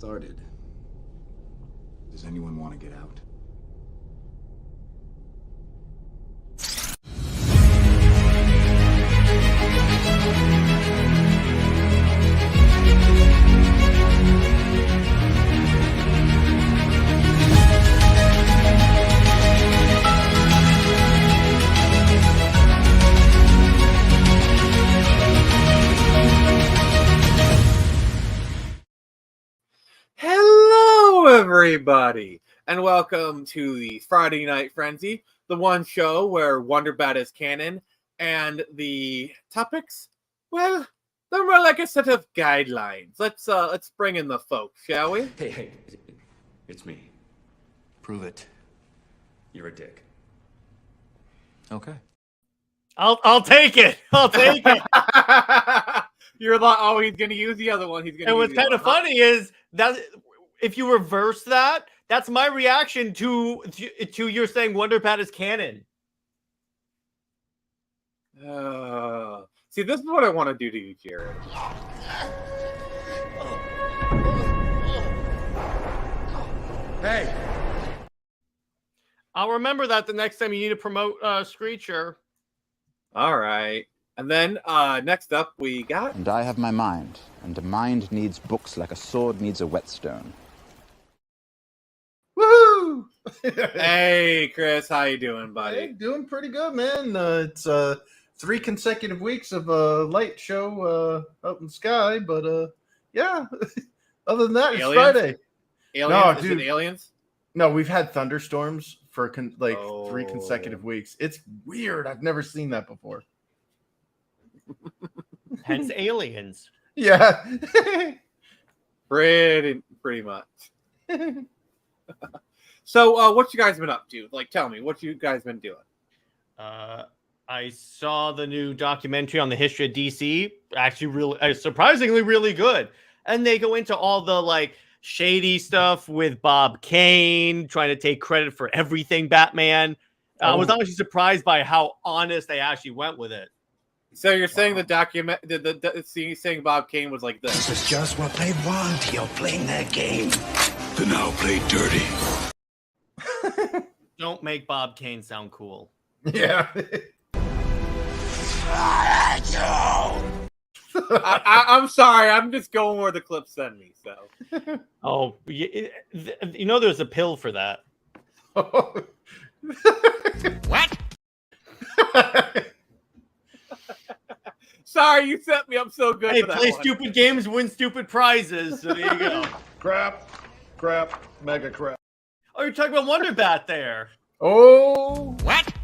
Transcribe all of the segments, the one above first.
started. Does anyone want to get out? Hello, everybody, and welcome to the Friday Night Frenzy, the one show where WonderBat is canon, and the topics, well, they're more like a set of guidelines. Let's bring in the folks, shall we? Hey, it's me. Prove it. You're a dick. Okay. I'll take it. I'll take it. You're like, oh, he's gonna use the other one. He's gonna. And what's kind of funny is that if you reverse that, that's my reaction to your saying WonderBat is canon. See, this is what I want to do to you, Jared. Hey! I'll remember that the next time you need to promote Screecher. All right. And then next up we got... And I have my mind, and a mind needs books like a sword needs a whetstone. Woohoo! Hey, Chris, how you doing, buddy? Hey, doing pretty good, man. It's 3 consecutive weeks of a light show out in the sky, but yeah. Other than that, it's Friday. Aliens? No, Is dude. it aliens? No, we've had thunderstorms for 3 Oh. consecutive weeks. It's weird. I've never seen that before. Hence aliens. Yeah. Pretty much. So, what you guys been up to? Like, tell me, what you guys been doing? I saw the new documentary on the history of DC. Actually, surprisingly really good. And they go into all the like shady stuff with Bob Kane trying to take credit for everything Batman. I was honestly surprised by how honest they actually went with it. So you're saying saying Bob Kane was like this? This is just what they want. You're playing their game. Then I'll play dirty. Don't make Bob Kane sound cool. Yeah. I'm sorry. I'm just going where the clips send me. So. Oh, you know there's a pill for that. What? Sorry, you set me up so good. Hey, for that play one. stupid games, win stupid prizes. So there you go. Crap, mega crap. Oh, you're talking about WonderBat there. Oh. What?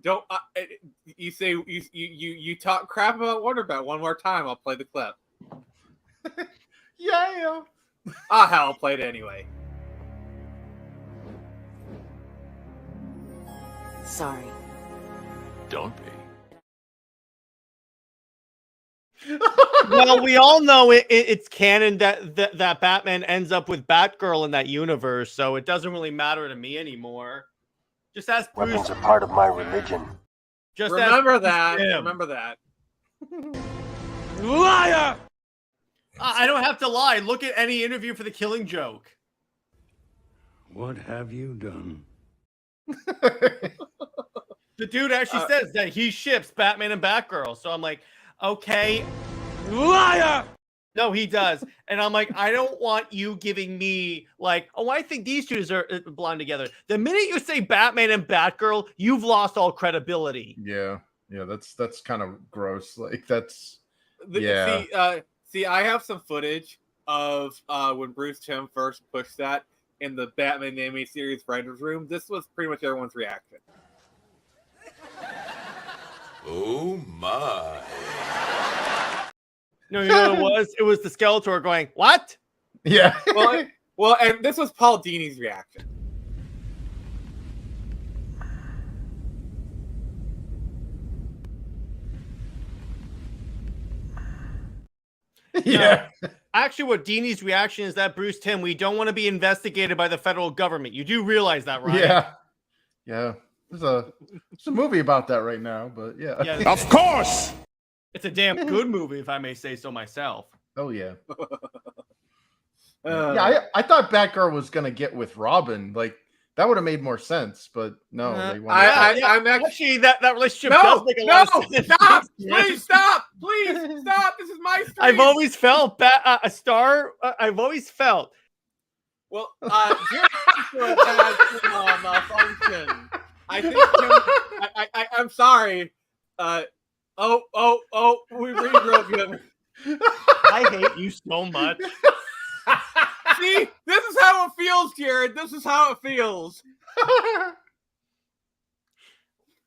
Don't you say you talk crap about WonderBat one more time? I'll play the clip. Yeah. Ah, hell, I'll play it anyway. Sorry. Don't be. Well, we all know it's canon that Batman ends up with Batgirl in that universe, so it doesn't really matter to me anymore. Just ask Bruce. Weapons are part of my religion. Just Remember ask that. him. Remember that. Liar! I don't have to lie. Look at any interview for The Killing Joke. What have you done? The dude actually says that he ships Batman and Batgirl. So I'm like, okay. Liar! No, he does. And I'm like, I don't want you giving me like, oh, I think these two belong together. The minute you say Batman and Batgirl, you've lost all credibility. Yeah, that's kind of gross. Like that's yeah. See, I have some footage of when Bruce Timm first pushed that in the Batman anime series writers' room. This was pretty much everyone's reaction. Oh my. No, you know what it was? It was the Skeletor going, what? Yeah. Well, and this was Paul Dini's reaction. Yeah. Actually, what Dini's reaction is that, Bruce Timm, we don't want to be investigated by the federal government. You do realize that, right? Yeah. Yeah. There's a movie about that right now, but yeah. Yeah, Of course! it's a damn good movie, if I may say so myself. Oh yeah. Uh, Yeah, I thought Batgirl was gonna get with Robin. Like that would have made more sense, but no, they wanted. I'm Actually, that relationship no, does make a lot of sense. stop! Please stop! Please stop! This is my stream. I've always felt a star. I've always felt. Well, Jared had some malfunction. I think I'm sorry. We regroup him. I hate you so much. See, this is how it feels, Jared. This is how it feels.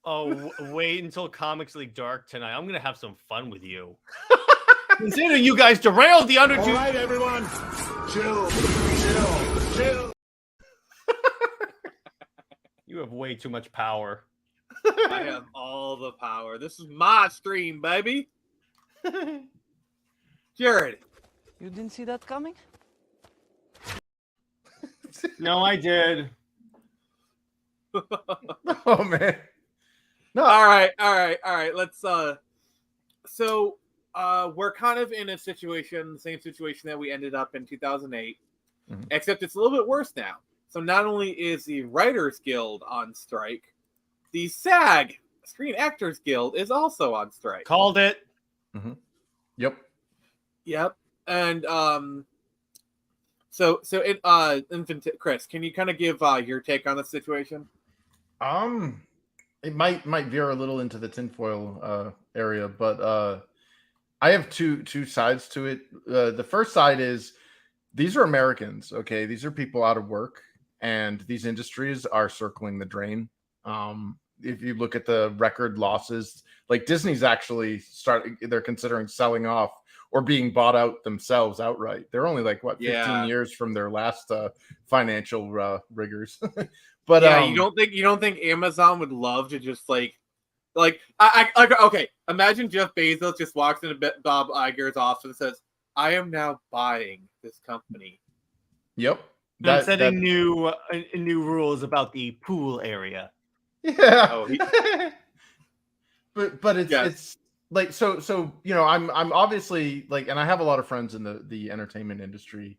Oh, wait until Comics League Dark tonight. I'm gonna have some fun with you. Considering you guys derailed the Under All Two. right, everyone. Chill. You have way too much power. I have all the power. This is my stream, baby. Jared. You didn't see that coming? No, I did. Oh man. No. All right. Let's so we're kind of in a situation, the same situation that we ended up in 2008, except it's a little bit worse now. So not only is the Writers Guild on strike, the SAG, Screen Actors Guild, is also on strike. Called it. Yep. And so Infant Chris, can you kind of give your take on the situation? It might veer a little into the tinfoil area, but I have two sides to it. The first side is these are Americans, okay? These are people out of work, and these industries are circling the drain. If you look at the record losses, like Disney's actually they're considering selling off or being bought out themselves outright. They're only like 15 years from their last financial rigors. But yeah, you don't think Amazon would love to just like okay, imagine Jeff Bezos just walks into Bob Iger's office and says, "I am now buying this company." Yep. And setting new rules about the pool area. Yeah. Oh, but it's like so you know, I'm obviously like, and I have a lot of friends in the entertainment industry,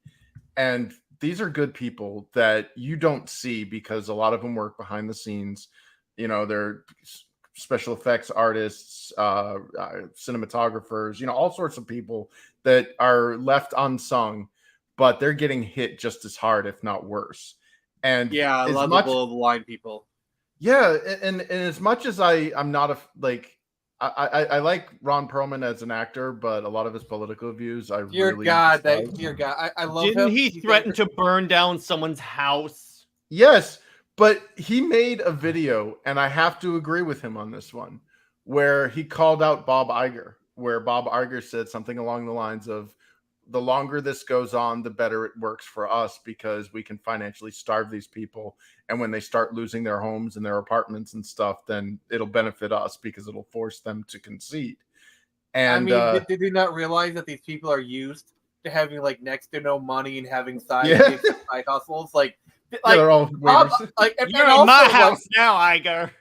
and these are good people that you don't see because a lot of them work behind the scenes. You know, they're special effects artists, cinematographers, you know, all sorts of people that are left unsung, but they're getting hit just as hard, if not worse. And yeah, lovable of the line people. Yeah, and as much as I'm not I like Ron Perlman as an actor, but a lot of his political views, Dear God, I love him. Didn't he threaten to burn down someone's house? Yes, but he made a video, and I have to agree with him on this one, where he called out Bob Iger, where Bob Iger said something along the lines of, the longer this goes on, the better it works for us because we can financially starve these people. And when they start losing their homes and their apartments and stuff, then it'll benefit us because it'll force them to concede. And I mean, did they not realize that these people are used to having like next to no money and having side hustles? Like they're all Bob, like, you're in my house now, Iger.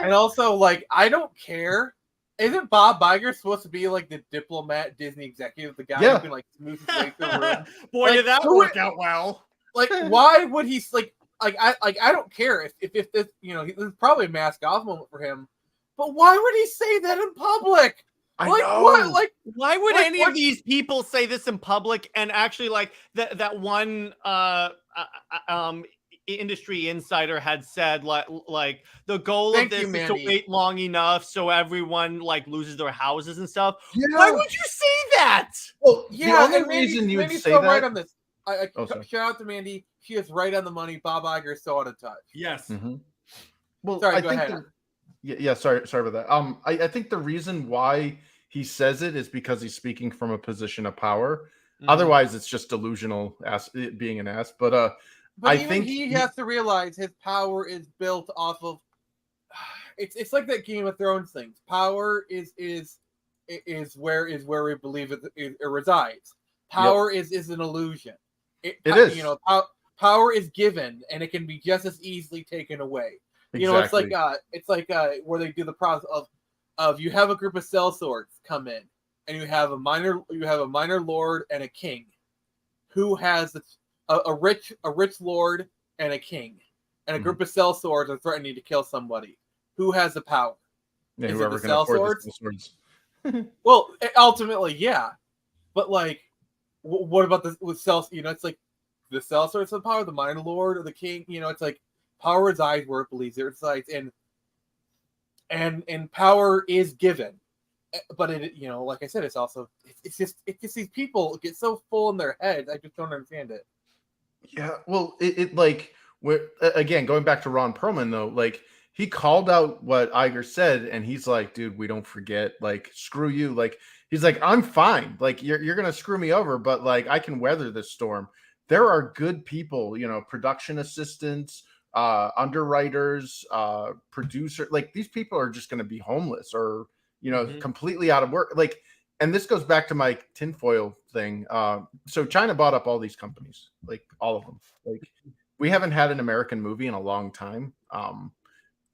And also, like, I don't care. Isn't Bob Iger supposed to be like the diplomat Disney executive, the guy who can like smooth his way through the room? Boy, like, did that work out well. Like, why would he I don't care if this, you know, this is probably a mask off moment for him, but why would he say that in public? I like know. what? Like, why would any of these people say this in public? And actually, like that one industry insider had said, like the goal of this is to wait long enough so everyone like loses their houses and stuff. Yeah. Why would you say that? Well, yeah, the only reason you would say that. Right on this. Shout out to Mandy. She is right on the money. Bob Iger is so out of touch. Yes. Mm-hmm. Well, sorry, I go think ahead. sorry about that. I think the reason why he says it is because he's speaking from a position of power. Mm-hmm. Otherwise, it's just delusional being an ass. But I think he has to realize his power is built off of. It's like that Game of Thrones thing. Power is where we believe it resides. Power is an illusion. It is. You know, power is given, and it can be just as easily taken away. Exactly. You know, it's like where they do the process of you have a group of sellswords come in, and you have a minor lord and a king, who has a rich lord and a king, and a group of sellswords are threatening to kill somebody. Who has the power? Yeah, Is it whoever the can afford sellswords? the swords. Well, ultimately, yeah. But like, what about the with cells? You know, it's like the sellswords have power, the minor lord or the king. You know, it's like power resides where it believes it resides, and power is given. But it, you know, like I said, it's also it's just these people get so full in their heads. I just don't understand it. Yeah, well, it like again, going back to Ron Perlman though, like he called out what Iger said, and he's like, dude, we don't forget, like, screw you. Like, he's like, I'm fine. Like, you're gonna screw me over, but like I can weather this storm. There are good people, you know, production assistants, underwriters, producer, like these people are just gonna be homeless or, you know, completely out of work. Like, and this goes back to my tinfoil thing. So China bought up all these companies, like all of them. Like, we haven't had an American movie in a long time.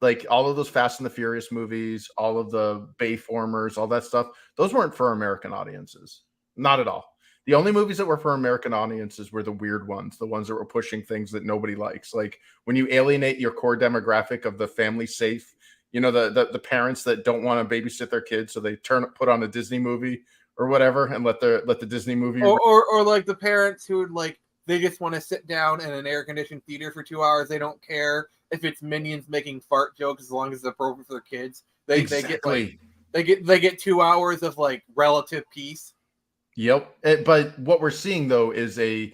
Like all of those Fast and the Furious movies, all of the Bayformers, all that stuff, those weren't for American audiences. Not at all. The only movies that were for American audiences were the weird ones, the ones that were pushing things that nobody likes. Like when you alienate your core demographic of the family safe, you know, the parents that don't want to babysit their kids, so they put on a Disney movie or whatever and let the Disney movie or like the parents who would like they just want to sit down in an air conditioned theater for 2 hours. They don't care if it's Minions making fart jokes as long as it's appropriate for their kids. They get 2 hours of like relative peace. Yep. But what we're seeing though is a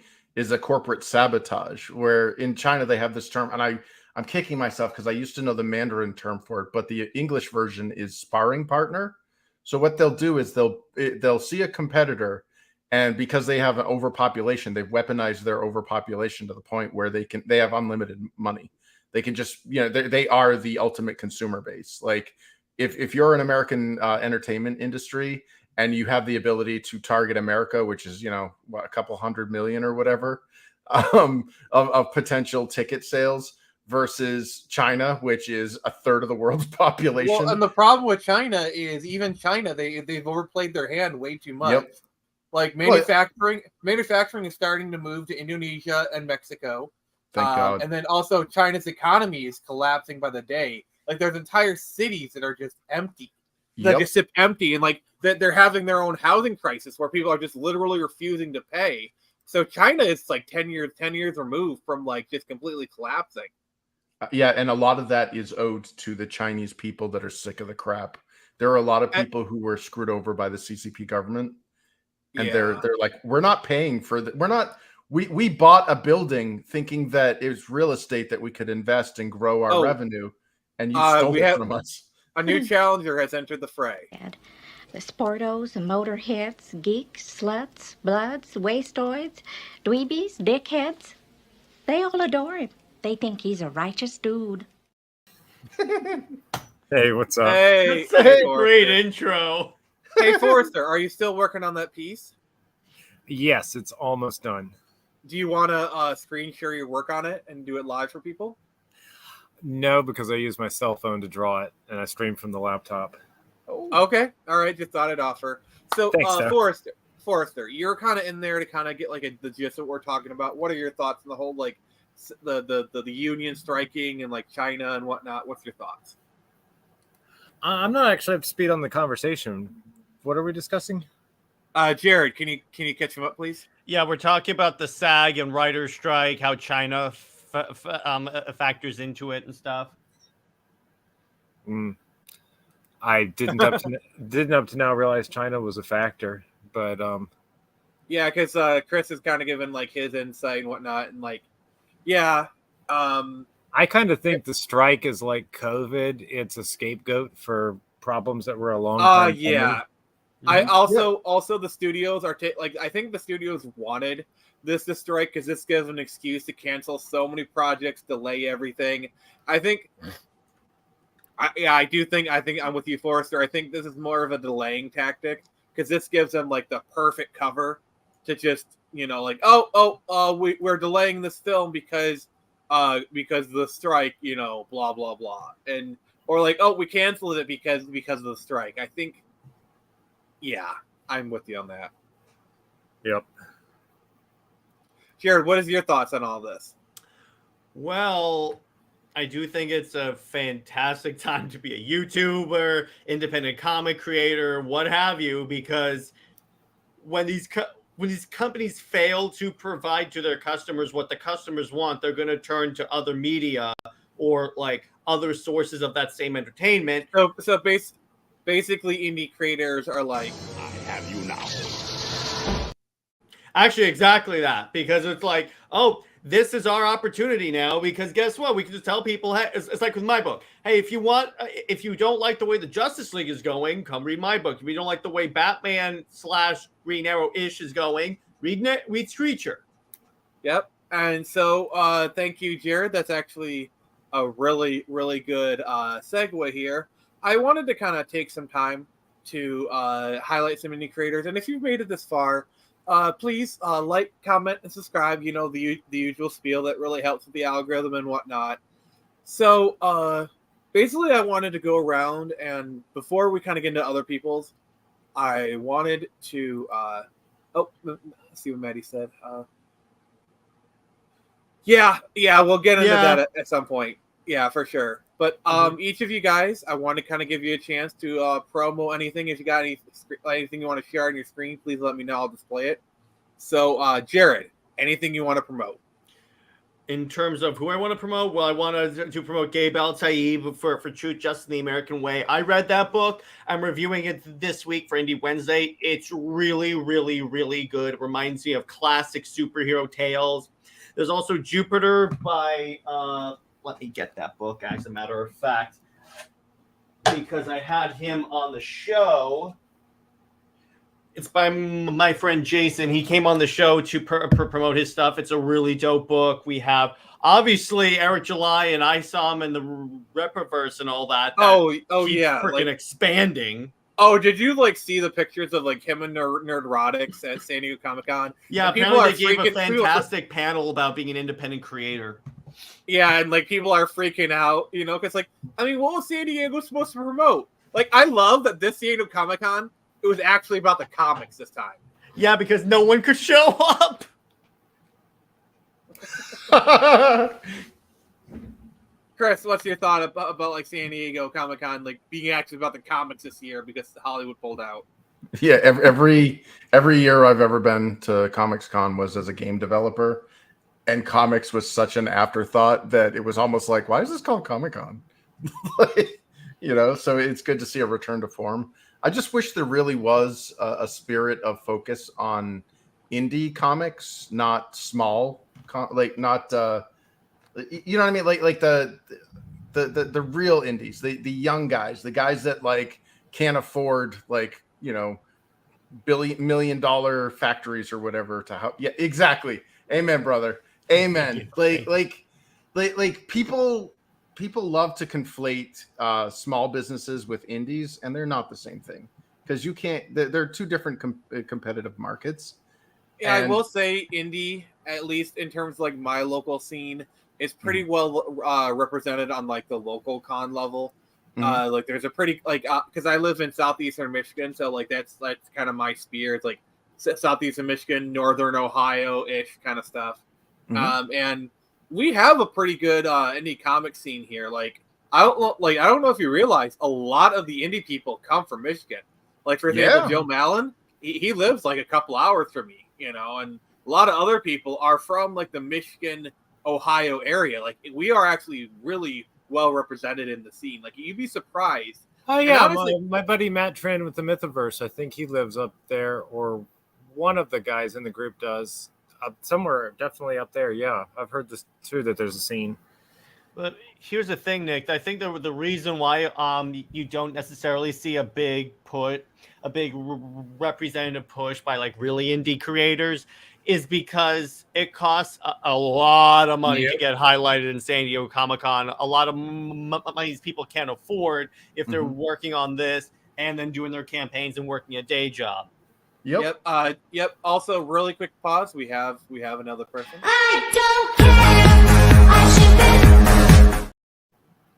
corporate sabotage, where in China they have this term, and I'm kicking myself because I used to know the Mandarin term for it, but the English version is sparring partner. So what they'll do is they'll see a competitor, and because they have an overpopulation, they've weaponized their overpopulation to the point where they have unlimited money. They can just, you know, they are the ultimate consumer base. Like if you're an American entertainment industry and you have the ability to target America, which is, you know, what, a couple 100 million or whatever of potential ticket sales, versus China, which is a third of the world's population. Well, and the problem with China is even China, they've overplayed their hand way too much. Yep. Like manufacturing is starting to move to Indonesia and Mexico. Thank God. And then also China's economy is collapsing by the day. Like there's entire cities that are just empty. That just sit empty, and like they're having their own housing crisis where people are just literally refusing to pay. So China is like 10 years removed from like just completely collapsing. Yeah, and a lot of that is owed to the Chinese people that are sick of the crap. There are a lot of people who were screwed over by the CCP government, and they're like, we're not paying for the, we're not. We bought a building thinking that it was real estate that we could invest and grow our revenue, and you stole it from us. A new challenger has entered the fray. The sportos, motorheads, geeks, sluts, bloods, wastoids, dweebies, dickheads. They all adore him. They think he's a righteous dude. Hey, what's up? Hey, great intro. Hey, Forrester, are you still working on that piece? Yes, it's almost done. Do you want to screen share your work on it and do it live for people? No, because I use my cell phone to draw it, and I stream from the laptop. Okay, all right, just thought I'd offer. So, Thanks, Forrester, you're kind of in there to kind of get like the gist of what we're talking about. What are your thoughts on the whole like the union striking and like China and whatnot? What's your thoughts? I'm not actually up to speed on the conversation. What are we discussing? Jared, can you catch him up, please? Yeah, we're talking about the SAG and writers' strike, how China factors into it and stuff. I didn't up to now realize China was a factor, but yeah, because Chris has kind of given like his insight and whatnot, and like I kind of think the strike is like COVID. It's a scapegoat for problems that were a long time coming. I also the studios are like I think the studios wanted this to strike because this gives an excuse to cancel so many projects, delay everything. I think I'm with you, Forrester. I think this is more of a delaying tactic because this gives them like the perfect cover to just, you know, like we're delaying this film because of the strike, you know, blah blah blah, or like we canceled it because of the strike. I think, I'm with you on that. Yep. Jared, what is your thoughts on all this? Well, I do think it's a fantastic time to be a YouTuber, independent comic creator, what have you, because when these companies fail to provide to their customers what the customers want, they're going to turn to other media or like other sources of that same entertainment. So basically, indie creators are like, I have you now. Actually, exactly that, because it's like, oh, this is our opportunity now, because guess what? We can just tell people, hey, it's like with my book. Hey, if you don't like the way the Justice League is going, come read my book. If you don't like the way Batman / Green Arrow-ish is going, read Creature. Yep. And so thank you, Jared. That's actually a really, really good segue here. I wanted to kind of take some time to highlight some indie creators. And if you've made it this far, please like, comment, and subscribe. You know, the usual spiel that really helps with the algorithm and whatnot. So basically, I wanted to go around, and before we kind of get into other people's, I wanted to let's see what Maddie said. Yeah, we'll get into that at some point. Yeah, for sure. But each of you guys, I want to kind of give you a chance to promo anything. If you got anything you want to share on your screen, please let me know. I'll display it. So, Jared, anything you want to promote? In terms of who I want to promote, well, I want to promote Gabe Al-Taib for Truth, Justice, and the American Way. I read that book. I'm reviewing it this week for Indie Wednesday. It's really, really, really good. It reminds me of classic superhero tales. There's also Jupiter by, let me get that book, as a matter of fact, because I had him on the show. It's by my friend Jason. He came on the show to promote his stuff. It's a really dope book. We have, obviously, Eric July, and I saw him in the Reproverse and all that. Oh yeah. Freaking expanding. Oh, did you see the pictures of him and Nerdrotics at San Diego Comic-Con? Yeah, apparently they gave a fantastic panel about being an independent creator. Yeah, and people are freaking out, because what was San Diego supposed to promote? I love that this San Diego Comic-Con, it was actually about the comics this time. Yeah, because no one could show up. Chris, what's your thought about San Diego Comic-Con being actually about the comics this year because Hollywood pulled out? Yeah, every year I've ever been to Comics Con was as a game developer, and comics was such an afterthought that it was almost like, why is this called Comic Con? So it's good to see a return to form. I just wish there really was a spirit of focus on indie comics, not small, not you know what I mean, like the real indies, the young guys, the guys that can't afford $1 billion factories or whatever to help. Yeah, exactly. Amen, brother. Amen. People love to conflate small businesses with indies, and they're not the same thing because you can't. They're two different competitive markets. Yeah, I will say indie, at least in terms of my local scene, is pretty well represented on the local con level. There's a pretty because I live in southeastern Michigan, so that's kind of my sphere. It's southeastern Michigan, northern Ohio ish kind of stuff, and we have a pretty good indie comic scene here. I don't know if you realize a lot of the indie people come from Michigan. For example, Joe Mallon, he lives a couple hours from me, and a lot of other people are from the Michigan, Ohio area. We are actually really well represented in the scene. You'd be surprised. Oh yeah, honestly, my buddy Matt Tran with the Mythoverse, I think he lives up there, or one of the guys in the group does. Somewhere definitely up there. Yeah, I've heard this too, that there's a scene. But here's the thing, Nick. I think the reason why you don't necessarily see a big representative push by really indie creators is because it costs a lot of money to get highlighted in San Diego Comic-Con. A lot of money people can't afford if they're working on this and then doing their campaigns and working a day job. Yep. Also, really quick pause. We have another person. I don't care.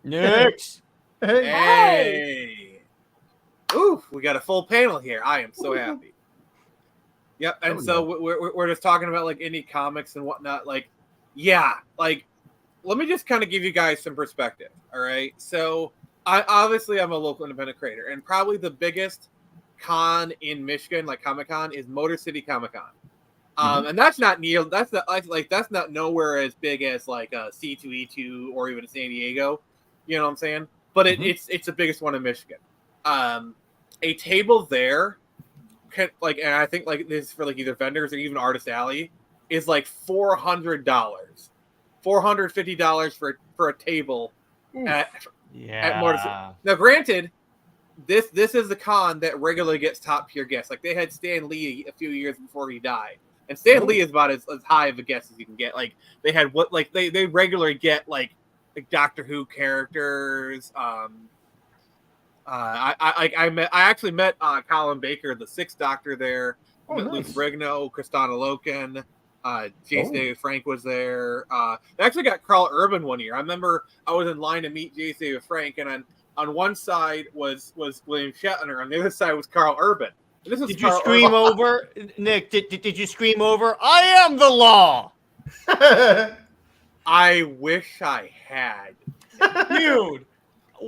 Next. Hey. Ooh, we got a full panel here. I am so happy. Yep. And Oh, so we're just talking about like indie comics and whatnot. Like, yeah, like let me just kind of give you guys some perspective. All right. So I'm a local independent creator, and probably the biggest con in Michigan, like Comic-Con, is Motor City Comic-Con. And that's not that's not nowhere as big as like C2E2 or even San Diego. You know what I'm saying? But it's the biggest one in Michigan. A table there can and I think like this is for like either vendors or even Artist Alley is like $400, $450 for a table at Motor City. Now, granted, this is the con that regularly gets top tier guests. Like they had Stan Lee a few years before he died. And Stan Lee is about as high of a guest as you can get. Like they had they regularly get like Doctor Who characters. I actually met Colin Baker, the Sixth Doctor there. Nice. Luke Brigno, Kristana Loken, Jason David Frank was there. They actually got Carl Urban one year. I remember I was in line to meet Jason David Frank, and on one side was William Shatner, on the other side was Carl Urban. Did you scream over, Nick? Did you scream over? I am the law. I wish I had, dude.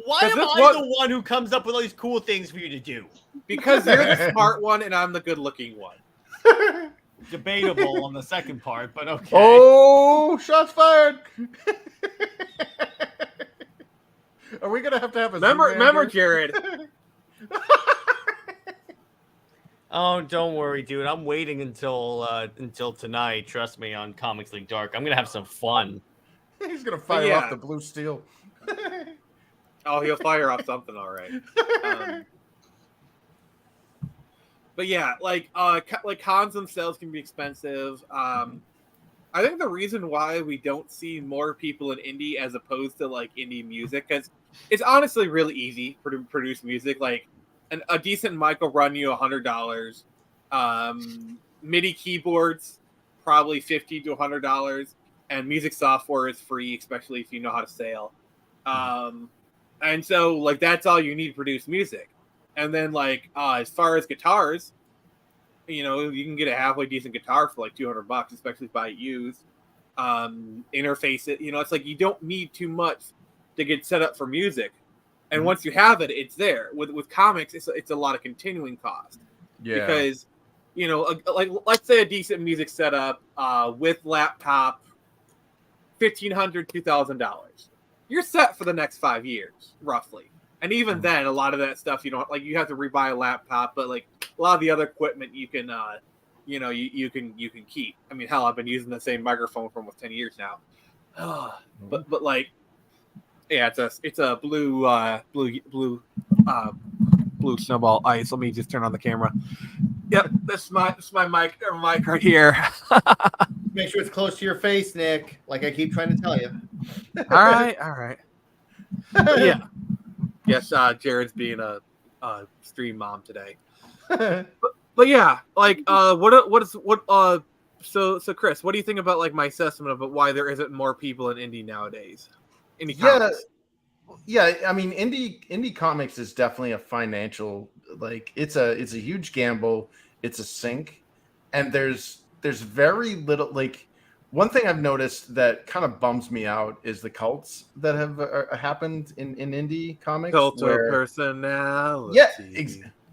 Why am I the one who comes up with all these cool things for you to do? Because you're the smart one and I'm the good-looking one. Debatable on the second part, but okay. Oh, shots fired! Are we gonna have a remember, Jared? Oh, don't worry, dude. I'm waiting until tonight. Trust me, on Comics League Dark. I'm gonna have some fun. He's gonna fire off the blue steel. Oh, he'll fire off something, all right. But yeah, like cons themselves can be expensive. I think the reason why we don't see more people in indie as opposed to like indie music, because it's honestly really easy to produce music. Like a decent mic will run you $100. MIDI keyboards probably $50 to $100, and music software is free, especially if you know how to sail. And so like that's all you need to produce music. And then like as far as guitars, you know, you can get a halfway decent guitar for like $200, especially if you buy it used. Interface it, you know, it's like you don't need too much to get set up for music. And once you have it, it's there. With comics, it's a lot of continuing cost. Yeah. Because, you know, like let's say a decent music setup with laptop, $1,500, $2,000. You're set for the next 5 years, roughly. And even then, a lot of that stuff you don't like. You have to rebuy a laptop, but like a lot of the other equipment, you can, you know, you can keep. I mean, hell, I've been using the same microphone for almost 10 years now. But like, yeah, it's a blue snowball ice. Let me just turn on the camera. Yep, this is my mic right here. Make sure it's close to your face, Nick. Like I keep trying to tell you. All right. Yeah. Yes, Jared's being a stream mom today. But yeah, like so Chris, what do you think about like my assessment of why there isn't more people in indie nowadays? Indie comics. Yeah, I mean indie comics is definitely a financial, like it's a huge gamble, it's a sink, and there's very little, like one thing I've noticed that kind of bums me out is the cults that have happened in indie comics. Cult of personality. Yeah,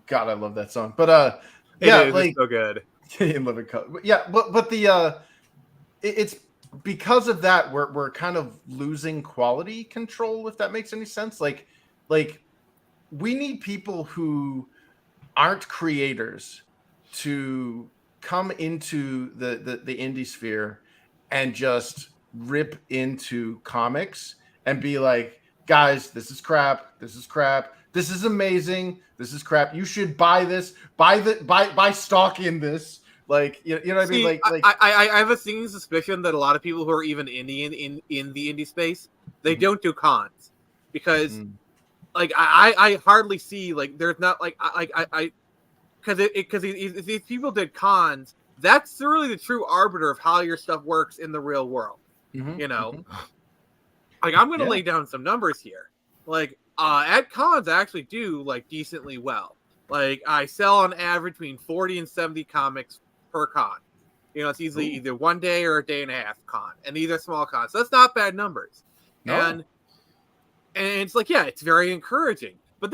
God, I love that song. But it's so good. Yeah, but the it's because of that we're kind of losing quality control, if that makes any sense. Like we need people who aren't creators to come into the indie sphere and just rip into comics and be like, guys, this is crap, this is amazing, this is crap, you should buy this, buy stock in this. Like, you know what I mean? Like I have a sneaking suspicion that a lot of people who are even in the indie space, they don't do cons, because like I hardly see, like there's not like I because these people did cons. That's really the true arbiter of how your stuff works in the real world. You know, like I'm gonna lay down some numbers here. Like at cons, I actually do like decently well. Like I sell on average between 40 and 70 comics per con. It's usually either 1 day or a day and a half con, and these are small cons, so that's not bad numbers. No. And it's like, yeah, it's very encouraging. But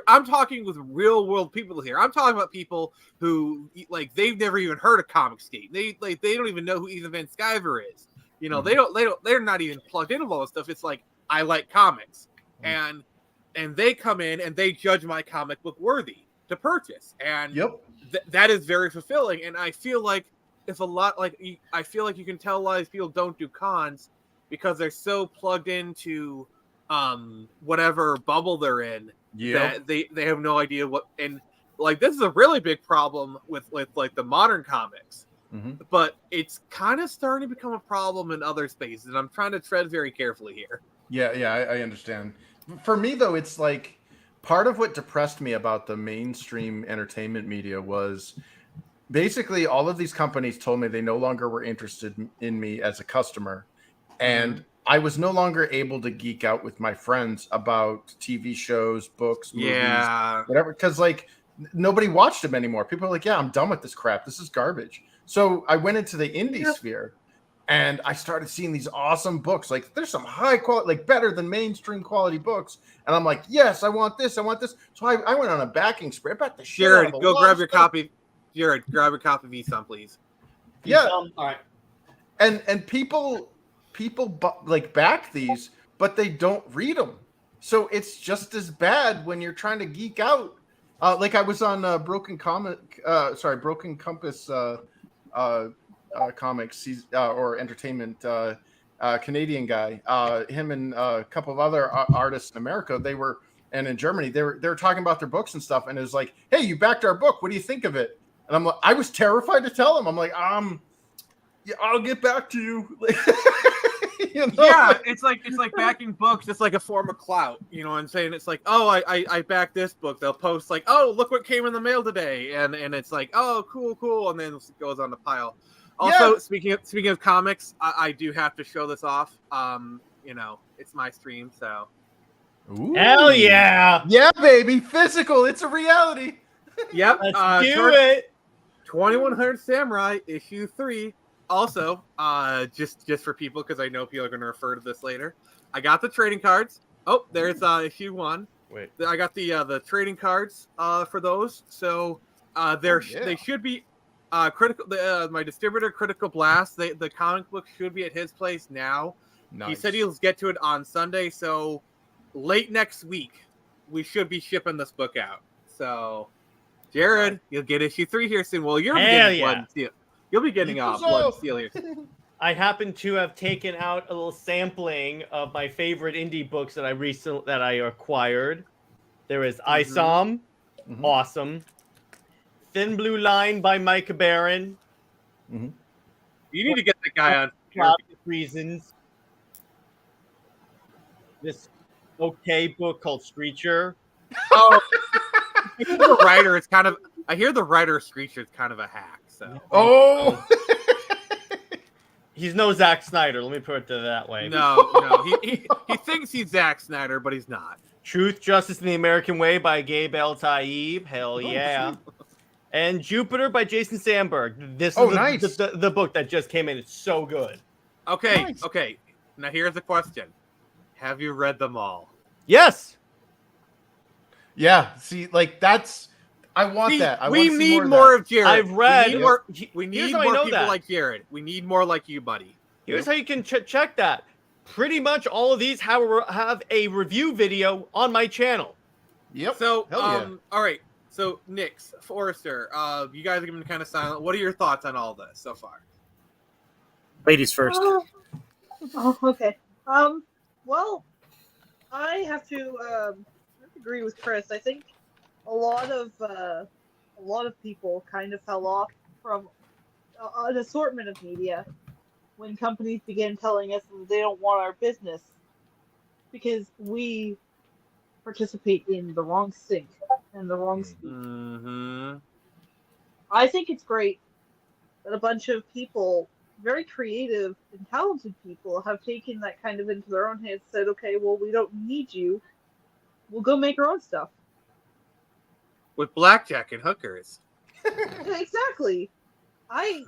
I'm talking with real world people here. I'm talking about people who like they've never even heard of Comicsgate. They don't even know who Ethan Van Sciver is. They're not even plugged into all this stuff. It's like, I like comics, and they come in and they judge my comic book worthy to purchase, and that is very fulfilling. And I feel like I feel like you can tell a lot of these people don't do cons because they're so plugged into whatever bubble they're in that they have no idea what. And like, this is a really big problem with like the modern comics. But it's kind of starting to become a problem in other spaces, and I'm trying to tread very carefully here. I understand. For me, though, it's like part of what depressed me about the mainstream entertainment media was basically all of these companies told me they no longer were interested in me as a customer, and I was no longer able to geek out with my friends about TV shows, books, movies, whatever, because like nobody watched them anymore. People are like, yeah, I'm done with this crap. This is garbage. So I went into the indie sphere, and I started seeing these awesome books. Like, there's some high quality, like better than mainstream quality books. And I'm like, yes, I want this. I want this. So I went on a backing spree. I bet the shit Jared, out of go grab your copy. Jared, grab your copy of V-Some, please. Yeah. All right. And people like back these, but they don't read them. So it's just as bad when you're trying to geek out. Like I was on Broken Compass comics or entertainment, Canadian guy. Him and a couple of other artists in America, and in Germany, they were talking about their books and stuff. And it was like, hey, you backed our book. What do you think of it? And I'm like, I was terrified to tell him. I'm like, yeah, I'll get back to you. Yeah, it's like backing books. It's like a form of clout. You know what I'm saying? It's like, oh, I backed this book. They'll post like, oh, look what came in the mail today, and it's like, oh, cool, and then it goes on the pile. Also, speaking of comics, I do have to show this off. It's my stream, so. Ooh. Hell yeah! Yeah, baby, physical. It's a reality. Yep. Let's do it. 2100 Samurai issue 3. Also, just for people, because I know people are going to refer to this later. I got the trading cards. Oh, there's issue 1. Wait, I got the trading cards for those. So they should be critical. My distributor, Critical Blast. The comic book should be at his place now. Nice. He said he'll get to it on Sunday. So late next week, we should be shipping this book out. So, Jared, you'll get issue 3 here soon. Well, you're getting Blood and Steel. You'll be getting Blood and Steel here. I happen to have taken out a little sampling of my favorite indie books that I acquired. There is ISOM, awesome. Thin Blue Line by Micah Barron. You need to get the guy on obvious reasons. This okay book called Screecher. Oh, I hear the writer is kind of. I hear the writer Screecher is kind of a hack. So. Oh. He's no Zack Snyder. Let me put it that way. No. He thinks he's Zack Snyder, but he's not. Truth, Justice, and the American Way by Gabe El Taib. Hell yeah. And Jupiter by Jason Sandberg. This is nice. the book that just came in. It's so good. Okay, Nice. okay. Now here's the question. Have you read them all? Yes. Yeah. See, like that's. I want that. We need more of Jared. I've read. We need more people like Jared. We need more like you, buddy. Here's how you can check that. Pretty much all of these have a review video on my channel. Yep. So, Hell yeah. all right. So, Nix, Forrester, you guys are going to be kind of silent. What are your thoughts on all this so far? Ladies first. Okay. Well, I have to agree with Chris. I think a lot of people kind of fell off from an assortment of media when companies began telling us that they don't want our business because we participate in the wrong sync and the wrong speed. I think it's great that a bunch of people, very creative and talented people, have taken that kind of into their own hands, said, okay, well, we don't need you. We'll go make our own stuff. With blackjack and hookers. Exactly. I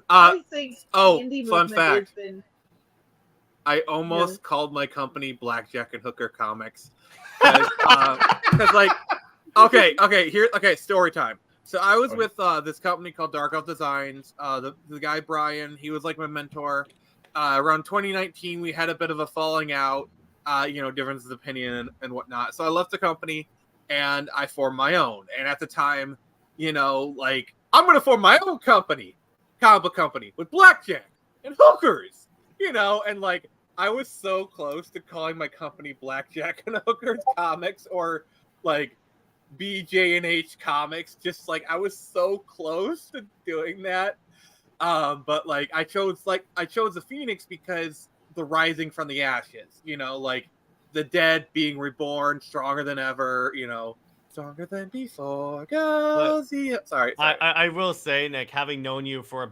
think the indie fun movement fact. has been. I almost called my company Blackjack and Hooker Comics. Because like, okay, story time. So I was with this company called Dark Elf Designs. The guy Brian, he was like my mentor. Around 2019, we had a bit of a falling out. Differences of opinion and whatnot. So I left the company and I formed my own. And at the time, like I'm gonna form my own company, comic book company with blackjack and hookers. And like I was so close to calling my company Blackjack and Hookers Comics or like BJ and H Comics. Just like I was so close to doing that. But like I chose the Phoenix because the rising from the ashes, like the dead being reborn, stronger than ever, stronger than before. Sorry. I will say, Nick, having known you for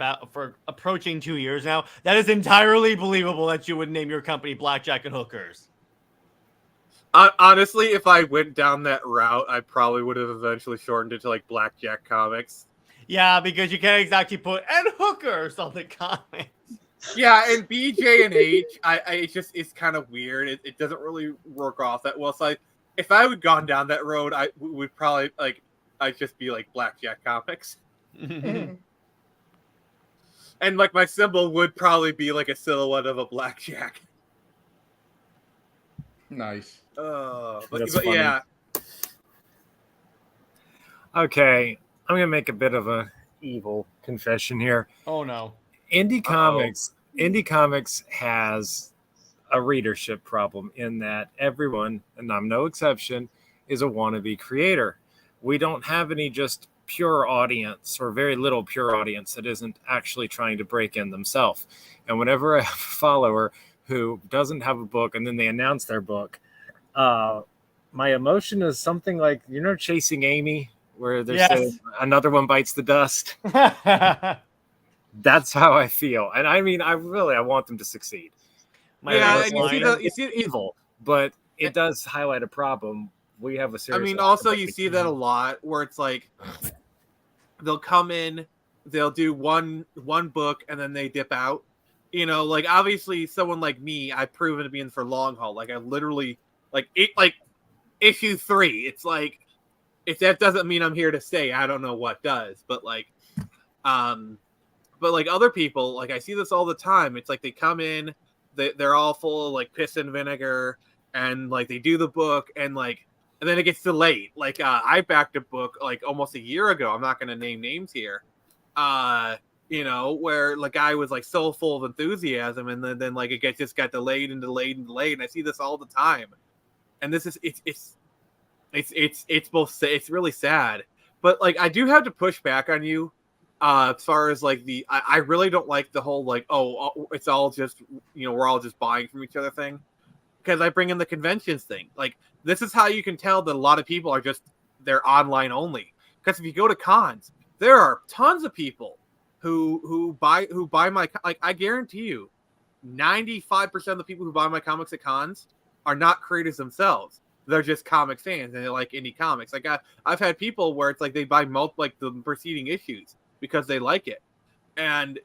approaching 2 years now, that is entirely believable that you would name your company Blackjack and Hookers. Honestly, if I went down that route, I probably would have eventually shortened it to like Blackjack Comics. Yeah, because you can't exactly put and hookers on the comics. Yeah, and BJ and H, it's kind of weird. It doesn't really work off that well. So if I would gone down that road, I would probably I'd just be like Blackjack Comics. And like my symbol would probably be like a silhouette of a blackjack. Nice. But funny. yeah. Okay, I'm gonna make a bit of a evil confession here. Oh no. Indie Comics has a readership problem in that everyone, and I'm no exception, is a wannabe creator. We don't have any just pure audience or very little pure audience that isn't actually trying to break in themselves. And whenever I have a follower who doesn't have a book and then they announce their book, my emotion is something like, Chasing Amy, where there's another one bites the dust. That's how I feel. And I mean, I want them to succeed. It's evil, but it does highlight a problem. We have a serious. I mean, also you see that a lot where it's like they'll come in, they'll do one book, and then they dip out. Like obviously someone like me, I've proven to be in for long haul. Like I literally like issue 3. It's like if that doesn't mean I'm here to stay, I don't know what does. But like other people, like I see this all the time. It's like they come in, they're all full of like piss and vinegar, and like they do the book, and then it gets delayed. Like I backed a book like almost a year ago. I'm not going to name names here. Where the guy was like so full of enthusiasm, and then like it just got delayed and delayed and delayed. And I see this all the time, and this is it's really sad. But like I do have to push back on you. As far as like I really don't like the whole like it's all just we're all just buying from each other thing, because I bring in the conventions thing. Like this is how you can tell that a lot of people are they're online only, because if you go to cons, there are tons of people who buy my, like I guarantee you 95% of the people who buy my comics at cons are not creators themselves. They're just comic fans and they like indie comics. Like I've had people where it's like they buy like the preceding issues because they like it. And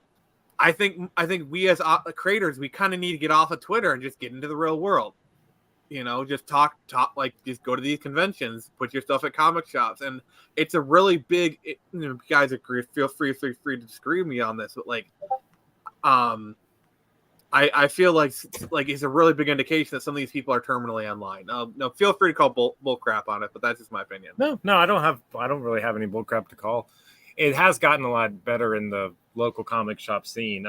I think we as creators, we kind of need to get off of Twitter and just get into the real world. Just talk, like just go to these conventions, put your stuff at comic shops. And it's a really big, you guys agree, feel free to disagree with me on this, but like, I feel like it's a really big indication that some of these people are terminally online. No, feel free to call bull crap on it, but that's just my opinion. No, I don't really have any bull crap to call. It has gotten a lot better in the local comic shop scene.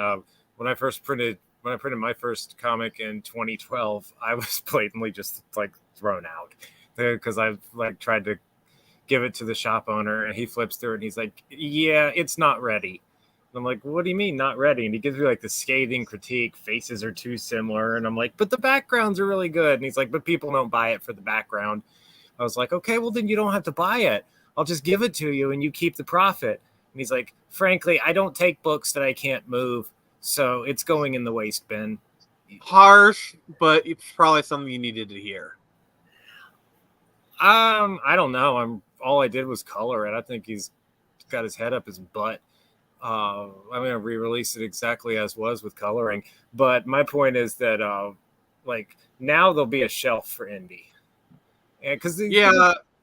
When I printed my first comic in 2012, I was blatantly just like thrown out because I've like tried to give it to the shop owner, and he flips through it and he's like, "Yeah, it's not ready." And I'm like, "What do you mean not ready?" And he gives me like the scathing critique, faces are too similar, and I'm like, "But the backgrounds are really good." And he's like, "But people don't buy it for the background." I was like, "Okay, well then you don't have to buy it. I'll just give it to you and you keep the profit." And he's like, "Frankly, I don't take books that I can't move, so it's going in the waste bin." Harsh, but it's probably something you needed to hear. I don't know. All I did was color it. I think he's got his head up his butt. I'm going to re-release it exactly as was with coloring. But my point is that like now there'll be a shelf for indie, and because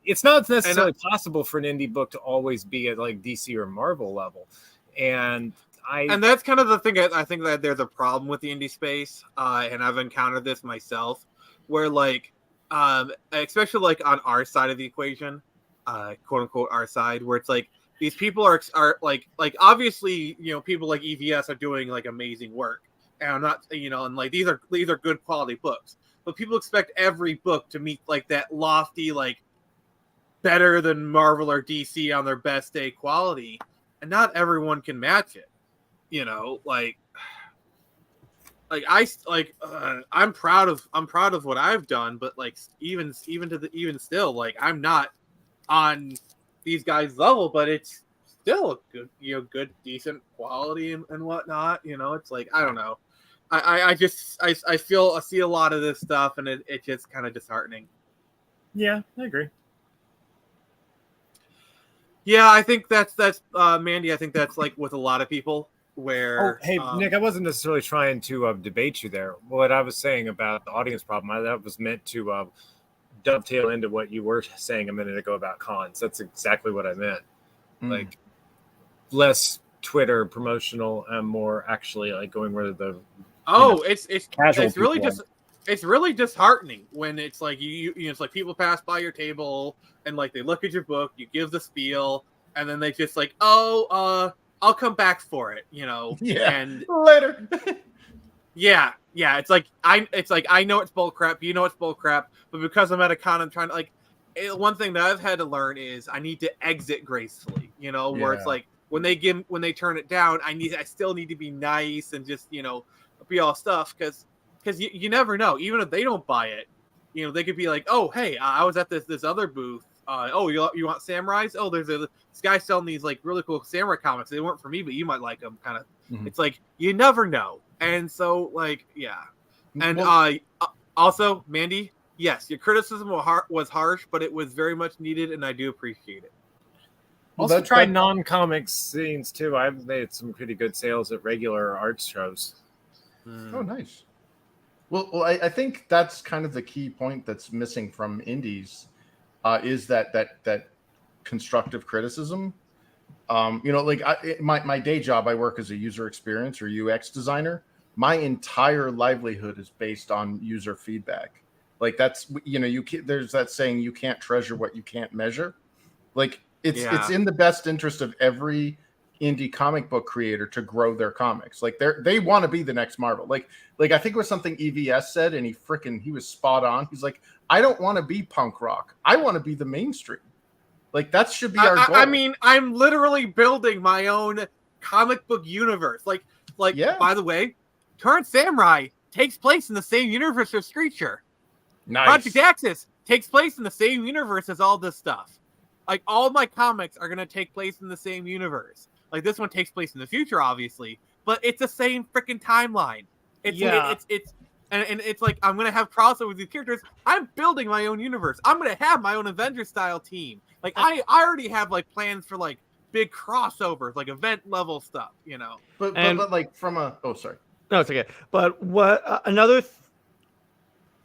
it's not necessarily possible for an indie book to always be at like DC or Marvel level, and that's kind of the thing. I think that there's a problem with the indie space, and I've encountered this myself, where like, especially like on our side of the equation, quote unquote our side, where it's like these people are like obviously, you know, people like EVS are doing like amazing work, and I'm not, you know, and like these are good quality books, but people expect every book to meet like that lofty, like better than Marvel or DC on their best day quality, and not everyone can match it. You know, I'm proud of what I've done, but like even still, like I'm not on these guys' level, but it's still a good, you know, good, decent quality and whatnot. You know, it's like, I don't know. I see a lot of this stuff, and it's just kind of disheartening. Yeah, I agree. Yeah, I think that's Mandy. I think that's like with a lot of people where. Oh, hey, Nick, I wasn't necessarily trying to debate you there. What I was saying about the audience problem, that was meant to dovetail into what you were saying a minute ago about cons. That's exactly what I meant. Like less Twitter promotional and more actually like going where the it's really disheartening when it's like you know, it's like people pass by your table and like they look at your book, you give the spiel, and then they just like, I'll come back for it, you know. Yeah. And later. yeah. It's like I know it's bull crap, you know it's bull crap, but because I'm at a con, I'm trying to like. One thing that I've had to learn is I need to exit gracefully, you know, where it's like when they turn it down, I still need to be nice and just, you know, be all stuff because you never know. Even if they don't buy it, you know, they could be like, oh, hey, I was at this other booth. Oh, you want samurais? Oh, there's this guy selling these like really cool samurai comics. They weren't for me, but you might like them. Kind of. Mm-hmm. It's like you never know, and so like and also Mandy. Yes, your criticism was harsh, but it was very much needed, and I do appreciate it. Also, try non-comic scenes too. I've made some pretty good sales at regular art shows. Oh, nice. Well, I think that's kind of the key point that's missing from indies, is that constructive criticism. You know, like my day job, I work as a user experience or UX designer. My entire livelihood is based on user feedback. Like that's, you know, there's that saying, you can't treasure what you can't measure. Like it's in the best interest of every indie comic book creator to grow their comics. Like they want to be the next Marvel. Like I think it was something EVS said, and he was spot on. He's like, I don't want to be punk rock. I want to be the mainstream. Like that should be our goal. I mean, I'm literally building my own comic book universe. Like by the way, Current Samurai takes place in the same universe as Screecher. Nice. Project Axis takes place in the same universe as all this stuff. Like all my comics are gonna take place in the same universe. Like this one takes place in the future, obviously, but it's the same freaking timeline. It's like I'm gonna have crossover with these characters. I'm building my own universe. I'm gonna have my own Avengers style team. Like I already have like plans for like big crossovers, like event level stuff, you know. But like from a sorry. No, it's okay. But what another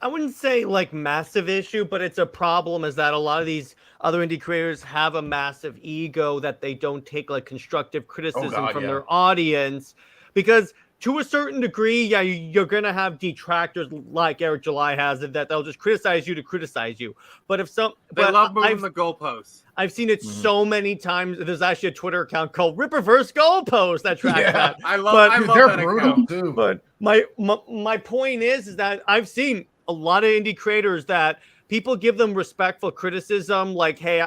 I wouldn't say like massive issue, but it's a problem is that a lot of these other indie creators have a massive ego that they don't take like constructive criticism from their audience, because to a certain degree, you're going to have detractors like Eric July has it, that they'll just criticize you to criticize you. But if they love moving the goalposts. I've seen it so many times. There's actually a Twitter account called Ripperverse Goalpost that tracks that. I love that account too. But my point is that I've seen a lot of indie creators that people give them respectful criticism, like, hey,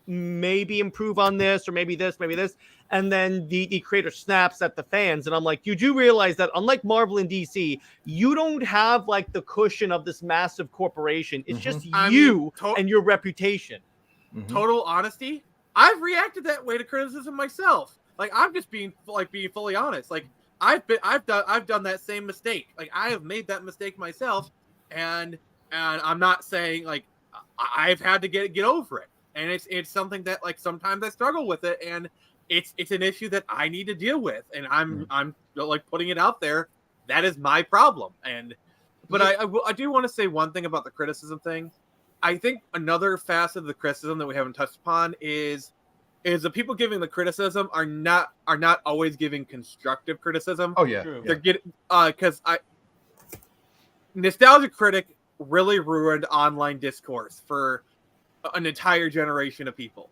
maybe improve on this, or maybe this. And then the creator snaps at the fans. And I'm like, you do realize that unlike Marvel and DC, you don't have like the cushion of this massive corporation. It's just you and your reputation. Total honesty. I've reacted that way to criticism myself. Like I'm just being fully honest. Like I've done that same mistake. Like I have made that mistake myself. And I'm not saying like I've had to get over it, and it's something that like sometimes I struggle with it, and it's an issue that I need to deal with, and I'm like putting it out there. That is my problem. But I do want to say one thing about the criticism thing. I think another facet of the criticism that we haven't touched upon is the people giving the criticism are not always giving constructive criticism. Oh yeah, True. They're getting because Nostalgia Critic really ruined online discourse for an entire generation of people,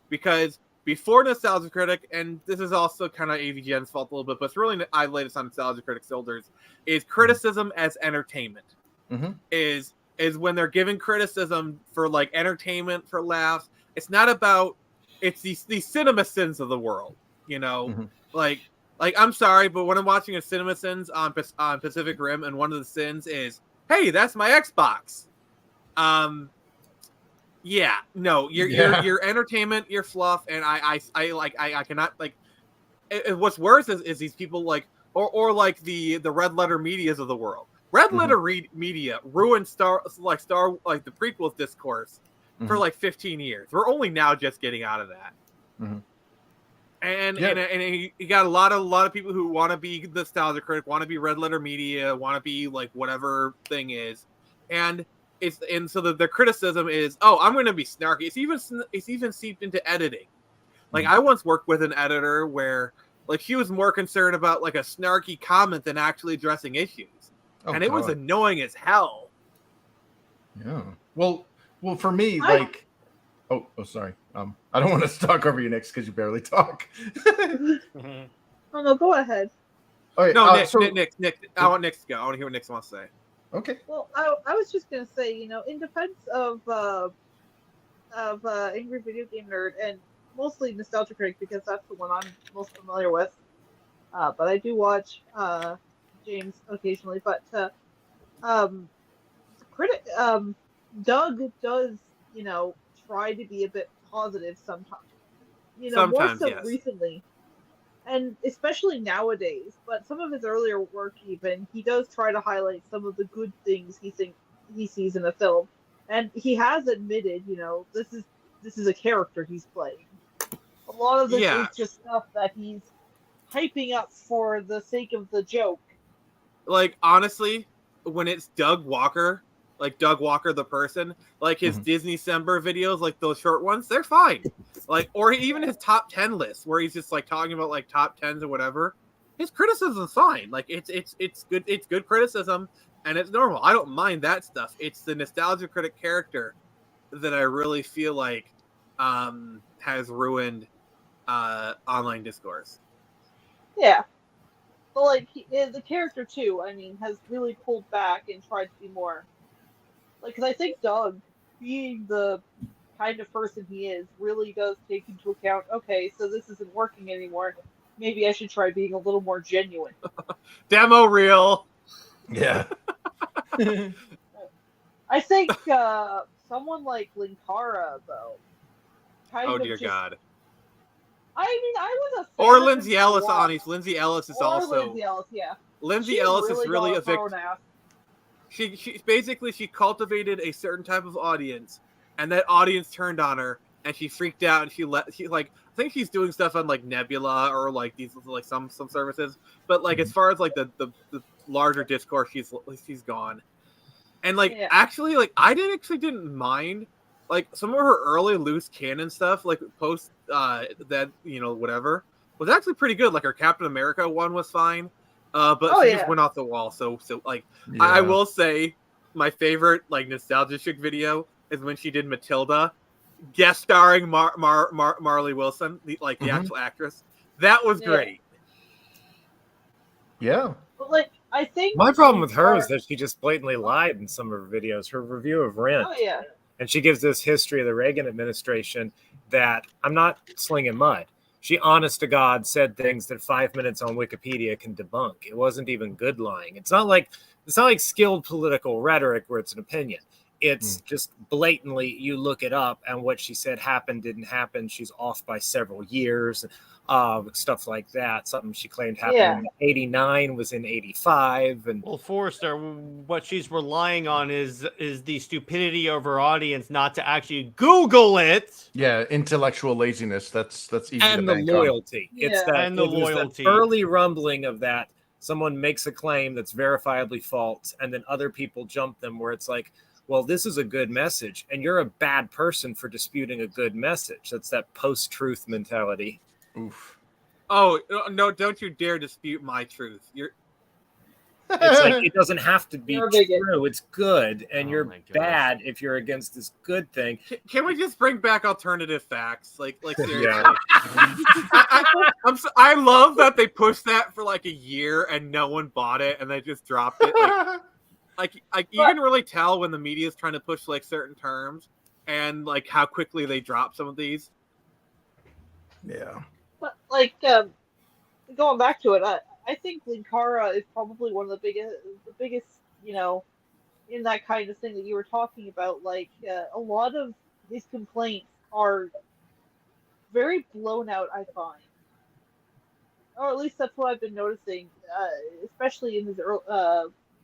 because before Nostalgia Critic, and this is also kind of AVGN's fault a little bit, but it's really I laid this on Nostalgia Critic's shoulders, is criticism as entertainment. Mm-hmm. Is when they're giving criticism for like entertainment, for laughs. It's not about, it's these cinema sins of the world, you know. Mm-hmm. Like I'm sorry, but when I'm watching a cinema sins on Pacific Rim, and one of the sins is, hey, that's my Xbox. Yeah, no, your entertainment, your fluff, and I cannot like. What's worse is these people like, or like the red letter medias of the world. Red letter media ruined the prequels discourse for like 15 years. We're only now just getting out of that. Mm-hmm. And you got a lot of people who want to be Nostalgia Critic, want to be red letter media, want to be like whatever thing is, and so the criticism is, oh, I'm going to be snarky. It's even seeped into editing. Like I once worked with an editor where like she was more concerned about like a snarky comment than actually addressing issues, and it was annoying as hell. Yeah. Well, for me, like, oh, sorry. I don't want to talk over you, Nix, because you barely talk. Oh no, go ahead. Okay, no, Nick. I want Nick to go. I want to hear what Nick wants to say. Okay. Well, I was just gonna say, you know, in defense of Angry Video Game Nerd, and mostly Nostalgia Critic because that's the one I'm most familiar with. But I do watch James occasionally. But Doug does, you know, try to be a bit positive sometimes. You know, sometimes, more so yes. recently. And especially nowadays, but some of his earlier work, even, he does try to highlight some of the good things he sees in the film, and he has admitted, you know, this is a character he's playing. A lot of this is just stuff that he's hyping up for the sake of the joke. Like honestly, when it's Doug Walker the person, like his Disney December videos, like those short ones, they're fine. Like, or even his top 10 list where he's just like talking about like top 10s or whatever. His criticism's fine. Like it's good. It's good criticism, and it's normal. I don't mind that stuff. It's the Nostalgia Critic character that I really feel like has ruined online discourse. Yeah. But like the character too, I mean, has really pulled back and tried to be more like, because I think Doug, being the kind of person he is, really does take into account, okay, so this isn't working anymore. Maybe I should try being a little more genuine. Demo reel. Yeah. I think someone like Linkara, though, kind of dear God. I mean, I was a fan Or of him Lindsay for a Ellis, while. honest. Lindsay Ellis is also. Lindsay Ellis, yeah. Lindsay Ellis is really a victim. victim. She basically cultivated a certain type of audience, and that audience turned on her, and she freaked out, and she like, I think she's doing stuff on like Nebula or like these like some services, but like as far as like the larger discourse, she's gone. And like actually, like I didn't mind like some of her early loose cannon stuff, like post that, you know, whatever, was actually pretty good. Like her Captain America one was fine. But she just went off the wall. So like, I will say my favorite like nostalgia chick video is when she did Matilda, guest starring Marley Wilson, the actual actress. That was great. Yeah. But like, I think my problem with her is that she just blatantly lied in some of her videos. Her review of Rent. Oh yeah. And she gives this history of the Reagan administration that I'm not slinging mud. She, honest to God, said things that 5 minutes on Wikipedia can debunk. It wasn't even good lying. It's not like skilled political rhetoric where it's an opinion. It's just blatantly, you look it up, and what she said happened, didn't happen. She's off by several years, stuff like that. Something she claimed happened in 89 was in 85. And well, Forrester, what she's relying on is the stupidity of her audience not to actually Google it. Yeah, intellectual laziness. That's easy to and the bank on. loyalty. It's that, And the loyalty. that early rumbling of that. Someone makes a claim that's verifiably false, and then other people jump them where it's like, well, this is a good message, and you're a bad person for disputing a good message. That's that post-truth mentality. Oof. Oh no! Don't you dare dispute my truth. It's like it doesn't have to be You're a bigot. true. It's good, and Oh you're my gosh. bad if you're against this good thing. Can we just bring back alternative facts? Like seriously. Yeah. I love that they pushed that for like a year and no one bought it and they just dropped it. Like you can really tell when the media is trying to push like certain terms and like how quickly they drop some of these. Yeah. But like going back to it, I think Linkara is probably one of the biggest, you know, in that kind of thing that you were talking about. Like a lot of his complaints are very blown out, I find, or at least that's what I've been noticing, especially in his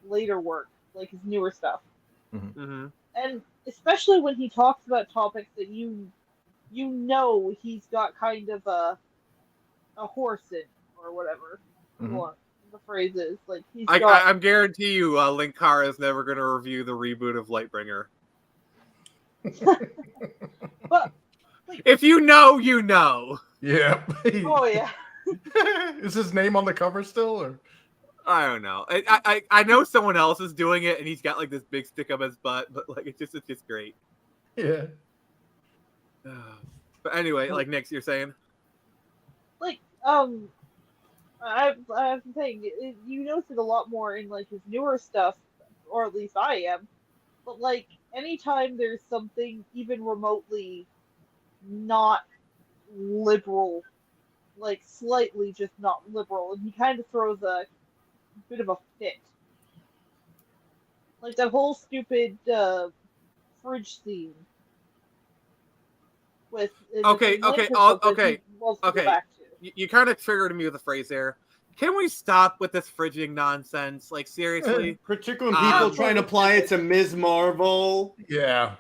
later work, like his newer stuff, and especially when he talks about topics that you know he's got kind of a horse in, or whatever what the phrase is. Like I'm guarantee you, Linkara is never going to review the reboot of Lightbringer. But if you know, you know. Yeah. Oh yeah. Is his name on the cover still, or? I don't know. I know someone else is doing it, and he's got like this big stick up his butt, but like it's just great. Yeah. But anyway, like Nick, you're saying, like I've been saying you notice it a lot more in like his newer stuff, or at least I am. But like anytime there's something even remotely not liberal, like slightly just not liberal, and he kind of throws a bit of a fit. Like that whole stupid fridge scene with okay. You kind of triggered me with the phrase there. Can we stop with this fridging nonsense? Like seriously, particularly when people trying to apply it to Ms. Marvel. Yeah.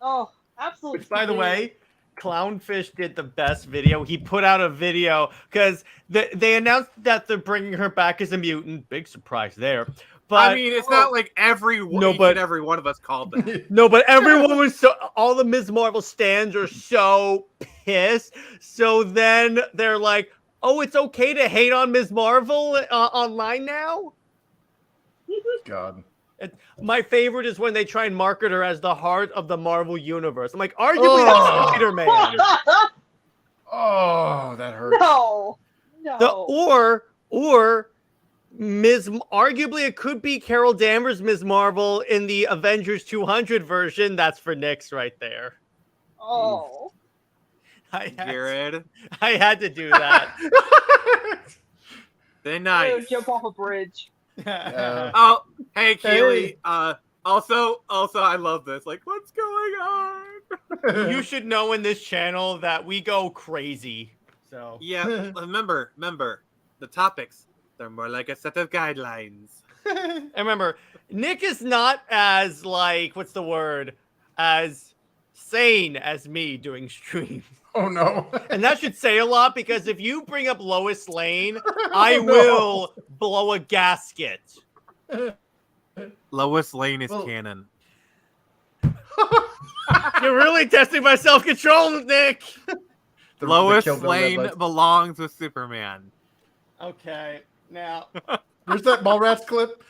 Oh, absolutely. Which, by the way, Clownfish did the best video. He put out a video because they announced that they're bringing her back as a mutant. Big surprise there. But I mean, it's not like every one of us called that. No, but everyone was all the Ms. Marvel stands are so pissed. So then they're like, "Oh, it's okay to hate on Ms. Marvel online now." God. My favorite is when they try and market her as the heart of the Marvel universe. I'm like, arguably that's Spider-Man. Oh, that hurts. No. Or arguably it could be Carol Danvers, Ms. Marvel in the Avengers 200 version. That's for Nyx right there. Oh. Jared, I had to do that. They're nice. Jump off a bridge. Oh, hey, Keely. Also, I love this. Like, what's going on? You should know in this channel that we go crazy. So yeah, remember the topics. They're more like a set of guidelines. And remember, Nick is not as as sane as me doing streams. Oh no. And that should say a lot, because if you bring up Lois Lane, I will blow a gasket. Lois Lane is canon. You're really testing my self-control, Nick. Lois Lane belongs with Superman. Okay, now where's that Mallrats clip?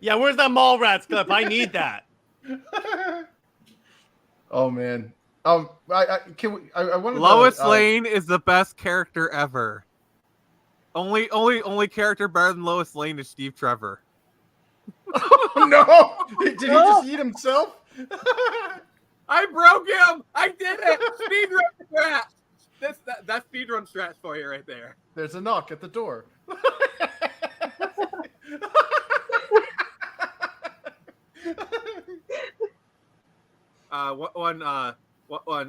Yeah, where's that Mallrats clip? I need that. Oh man. I want to. Lois Lane is the best character ever. Only character better than Lois Lane is Steve Trevor. Oh no! Did he just eat himself? I broke him! I did it! Speedrun strat! That's speedrun strat for you right there. There's a knock at the door.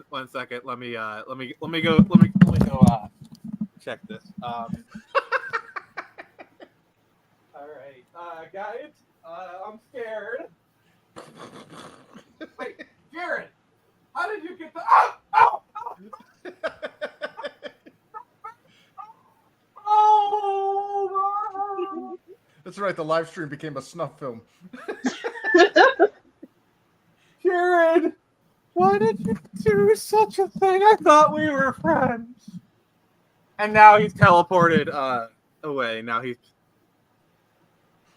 One second. Let me go check this. All right, guys. I'm scared. Wait, Jared, how did you get the? Oh! Oh! That's right. The live stream became a snuff film. Jared, why did you do such a thing? I thought we were friends. And now he's teleported away. Now he's.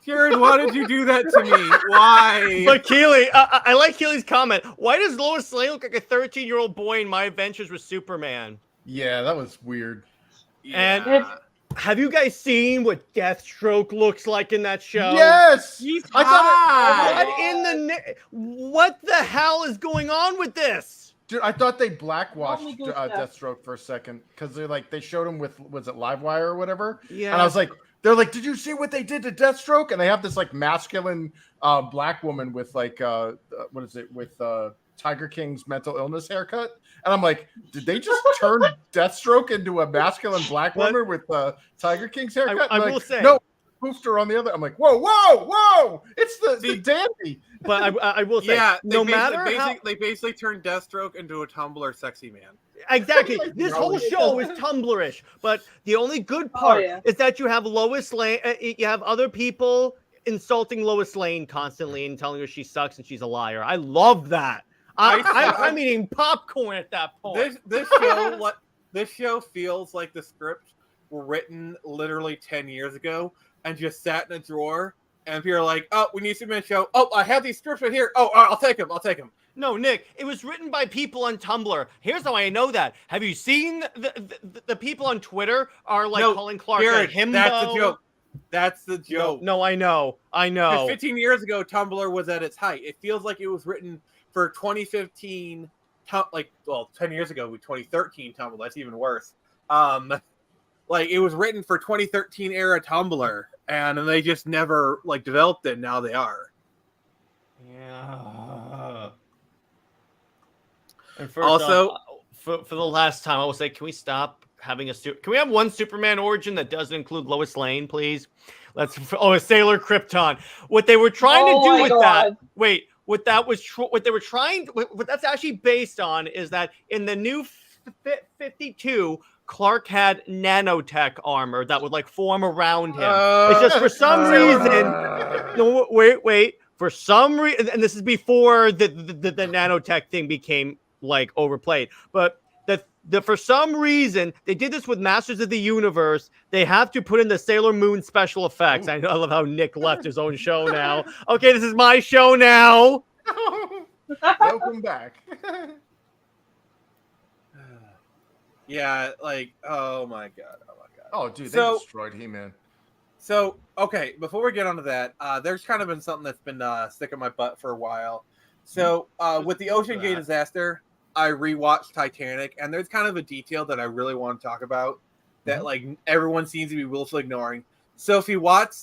Jared, why did you do that to me? Why? But Keely, I like Keely's comment. Why does Lois Lane look like a 13-year-old boy in My Adventures with Superman? Yeah, that was weird. And have you guys seen what Deathstroke looks like in that show? Yes, I thought what the hell is going on with this? Dude, I thought they blackwashed Only good stuff. Deathstroke for a second because they showed him with, was it Livewire or whatever? Yeah. And I was like, they're like, did you see what they did to Deathstroke? And they have this like masculine black woman with like what is it, with Tiger King's mental illness haircut. And I'm like, did they just turn Deathstroke into a masculine black woman with Tiger King's haircut? I like, will say, no, poofed her on the other. I'm like, whoa! It's the dandy. But I will say, yeah, no matter how they basically turned Deathstroke into a Tumblr sexy man. exactly, this whole show is Tumblr-ish. But the only good part is that you have Lois Lane. You have other people insulting Lois Lane constantly and telling her she sucks and she's a liar. I love that. I'm eating popcorn at that point. This show feels like the script were written literally 10 years ago and just sat in a drawer. And people are like, "Oh, we need a Superman show. Oh, I have these scripts right here. Oh, I'll take them. No, Nick, it was written by people on Tumblr. Here's how I know that. Have you seen the people on Twitter are like calling Clark Jared, a himbo? That's the joke. No, I know. 15 years ago, Tumblr was at its height. It feels like it was written for 2015, 10 years ago, with 2013 Tumblr. That's even worse. Like it was written for 2013 era Tumblr, and they just never like developed it. Now they are. Yeah. And also, for the last time, I will say, can we stop having can we have one Superman origin that doesn't include Lois Lane, please? A Sailor Krypton. What they were trying to do with that. Wait. What that's actually based on is that in the new 52, Clark had nanotech armor that would like form around him. It's just for some reason. No, wait. For some reason, and this is before the nanotech thing became like overplayed, but for some reason they did this with Masters of the Universe. They have to put in the Sailor Moon special effects. I love how Nick left his own show now. Okay, this is my show now. Welcome back. Yeah, like, oh my god. Oh, dude, they destroyed He-Man. So, okay, before we get onto that, there's kind of been something that's been sticking my butt for a while. So, with the Ocean Gate disaster, I rewatched Titanic, and there's kind of a detail that I really want to talk about that, like, everyone seems to be willfully ignoring. So, if you watch,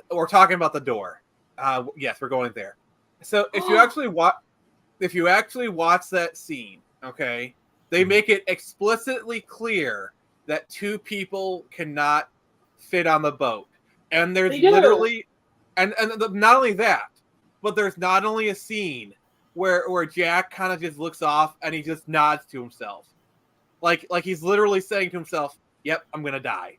we're talking about the door. Yes, we're going there. So, if you actually watch that scene, okay, they make it explicitly clear that two people cannot fit on the boat. And there's literally, and not only that, but there's not only a scene where Jack kind of just looks off and he just nods to himself. Like he's literally saying to himself, "Yep, I'm gonna die."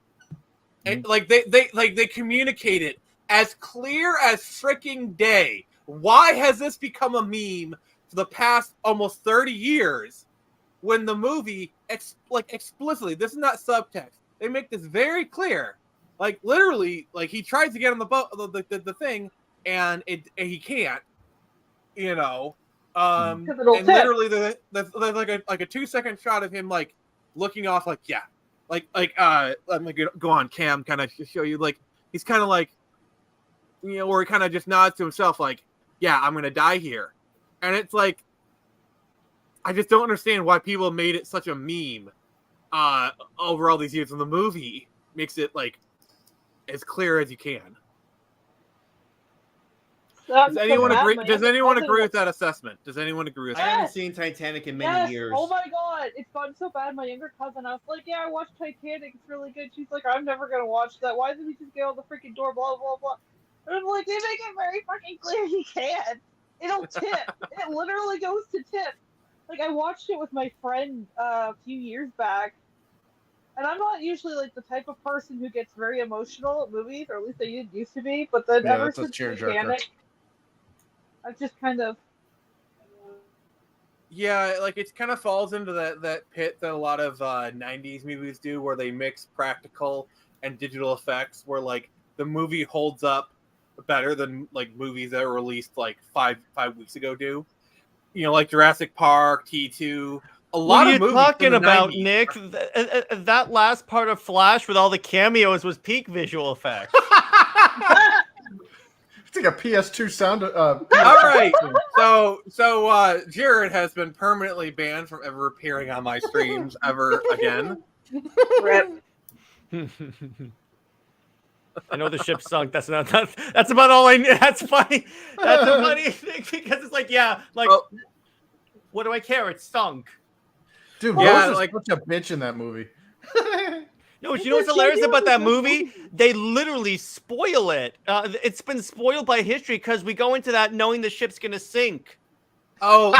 And like they communicate it as clear as freaking day. Why has this become a meme for the past almost 30 years? When the movie explicitly, this is not subtext. They make this very clear. Like literally, like he tries to get on the boat, the thing, and he can't. You know, and literally there's like a 2-second shot of him like looking off, like yeah, like I'm gonna go on cam, kind of show you like he's kind of like, you know, where he kind of just nods to himself, like yeah, I'm gonna die here, and it's like. I just don't understand why people made it such a meme over all these years. And the movie makes it like as clear as you can. Does anyone agree? My Does younger anyone cousin agree with that assessment? Does anyone agree with I that? haven't seen Titanic in many years. Oh my god, it's gotten so bad. My younger cousin, I was like, yeah, I watched Titanic. It's really good. She's like, I'm never gonna watch that. Why doesn't he just get out the freaking door? Blah blah blah. And I'm like, they make it very fucking clear he can. It'll tip. It literally goes to tip. Like I watched it with my friend a few years back, and I'm not usually like the type of person who gets very emotional at movies, or at least I used to be. But then ever that's a since tearjerker. Titanic, I've just kind of. Yeah, like it kind of falls into that pit that a lot of 90s movies do, where they mix practical and digital effects, where like the movie holds up better than like movies that were released like five weeks ago do. You know, like Jurassic Park, T2. A lot What are of you movies talking in the about, 90s. Nick? That last part of Flash with all the cameos was peak visual effects. It's like a PS2 sound. All right, so Jared has been permanently banned from ever appearing on my streams ever again. Rip. I know the ship sunk. That's about all I knew. That's funny. That's a funny thing because it's like, yeah, like, what do I care? It stunk. Dude, Yeah, Rose is like- such a bitch in that movie. No, you know what's hilarious about that movie? They literally spoil it. It's been spoiled by history because we go into that knowing the ship's gonna sink. Oh,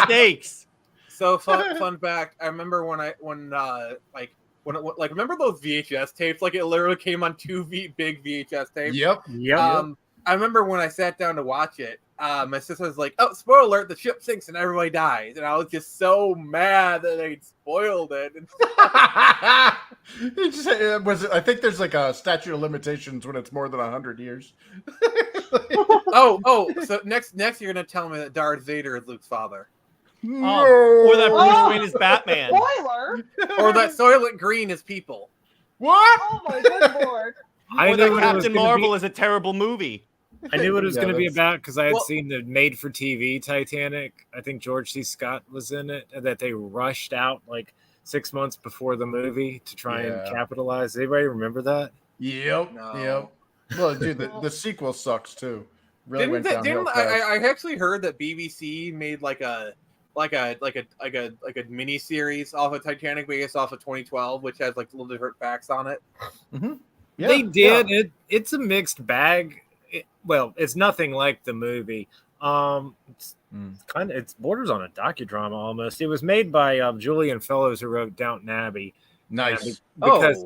Mistakes. So fun fact. I remember when remember those VHS tapes? Like it literally came on two big VHS tapes. Yep. I remember when I sat down to watch it. My sister was like, "Oh, spoiler alert! The ship sinks and everybody dies," and I was just so mad that they spoiled it. I think there's like a statute of limitations when it's more than 100 years. So next you're gonna tell me that Darth Vader is Luke's father. No. Or that Bruce Wayne is Batman. Spoiler! Or that Soylent Green is people. What? Oh my good lord! Or that Captain Marvel is a terrible movie. I knew what it was going to be that's- about because I had seen the made-for-TV Titanic. I think George C. Scott was in it, and that they rushed out like 6 months before the movie to try and capitalize. Anybody remember that? Yep. No. Yep. Well, dude, the sequel sucks too. Really went downhill fast. I actually heard that BBC made like a mini series off of Titanic based off of 2012, which has like little different facts on it. Mm-hmm. Yeah, They did. It's a mixed bag. It's nothing like the movie. It's borders on a docudrama almost. It was made by Julian Fellows, who wrote Downton Abbey. Nice. Because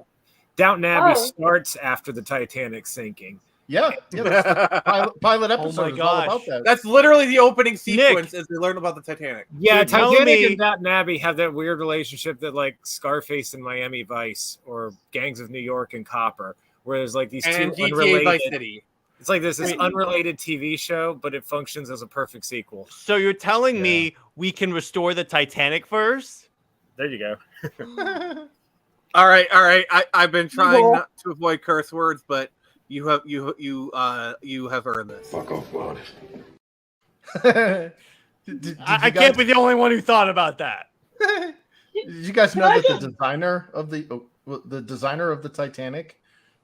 Downton Abbey starts after the Titanic sinking. Yeah, that's the pilot episode is all about that. That's literally the opening sequence as they learn about the Titanic. Yeah, You're telling Titanic me- and Downton Abbey have that weird relationship that like Scarface and Miami Vice or Gangs of New York and Copper, where there's like these And two GTA unrelated. Vice City. It's like this unrelated TV show, but it functions as a perfect sequel. So you're telling me we can restore the Titanic first? There you go. All right. I've been trying not to avoid curse words, but you have earned this. Fuck off, Claude. Did I you can't guys- be the only one who thought about that. Did you guys know that the designer of the Titanic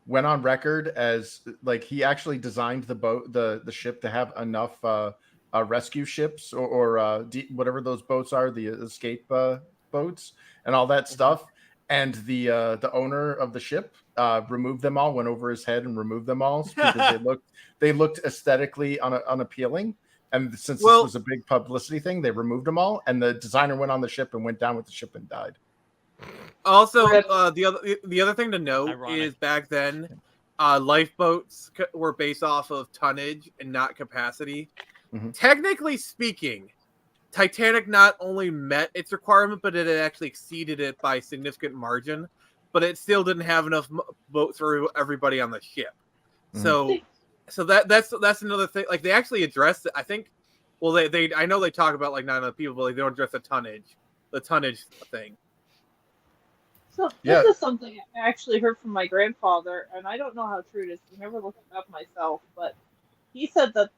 went on record as like he actually designed the boat, the ship to have enough rescue ships or whatever those boats are, the escape boats and all that stuff. And the owner of the ship removed them all, went over his head and removed them all because they looked aesthetically unappealing. And since this was a big publicity thing, they removed them all. And the designer went on the ship and went down with the ship and died. Also, the other thing to note is back then, lifeboats were based off of tonnage and not capacity. Mm-hmm. Technically speaking, Titanic not only met its requirement, but it actually exceeded it by a significant margin. But it still didn't have enough boats for everybody on the ship. Mm-hmm. So that's another thing. Like they actually addressed it. I think. Well, I know they talk about like not enough people, but like, they don't address the tonnage thing. So this is something I actually heard from my grandfather, and I don't know how true it is. I never looked it up myself, but he said that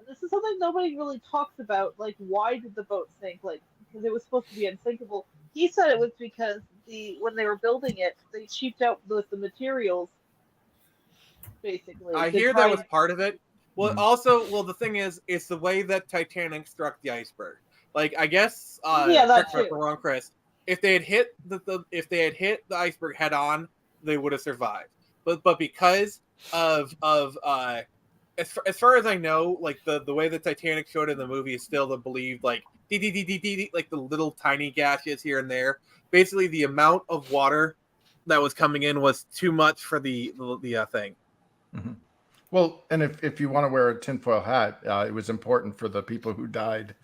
this is something nobody really talks about. Like, why did the boat sink? Like, because it was supposed to be unsinkable. He said it was because when they were building it, they cheaped out the materials. Basically, I hear that was part of it, Well, also, the thing is, it's the way that Titanic struck the iceberg. Like, I guess, Yeah, that correct me if too. I'm wrong, Chris. If they had hit the iceberg head on, they would have survived. But because of as far as I know, like the way the Titanic showed in the movie is still the believed like like the little tiny gashes here and there. Basically, the amount of water that was coming in was too much for the thing. Mhm. Well, and if you want to wear a tinfoil hat, it was important for the people who died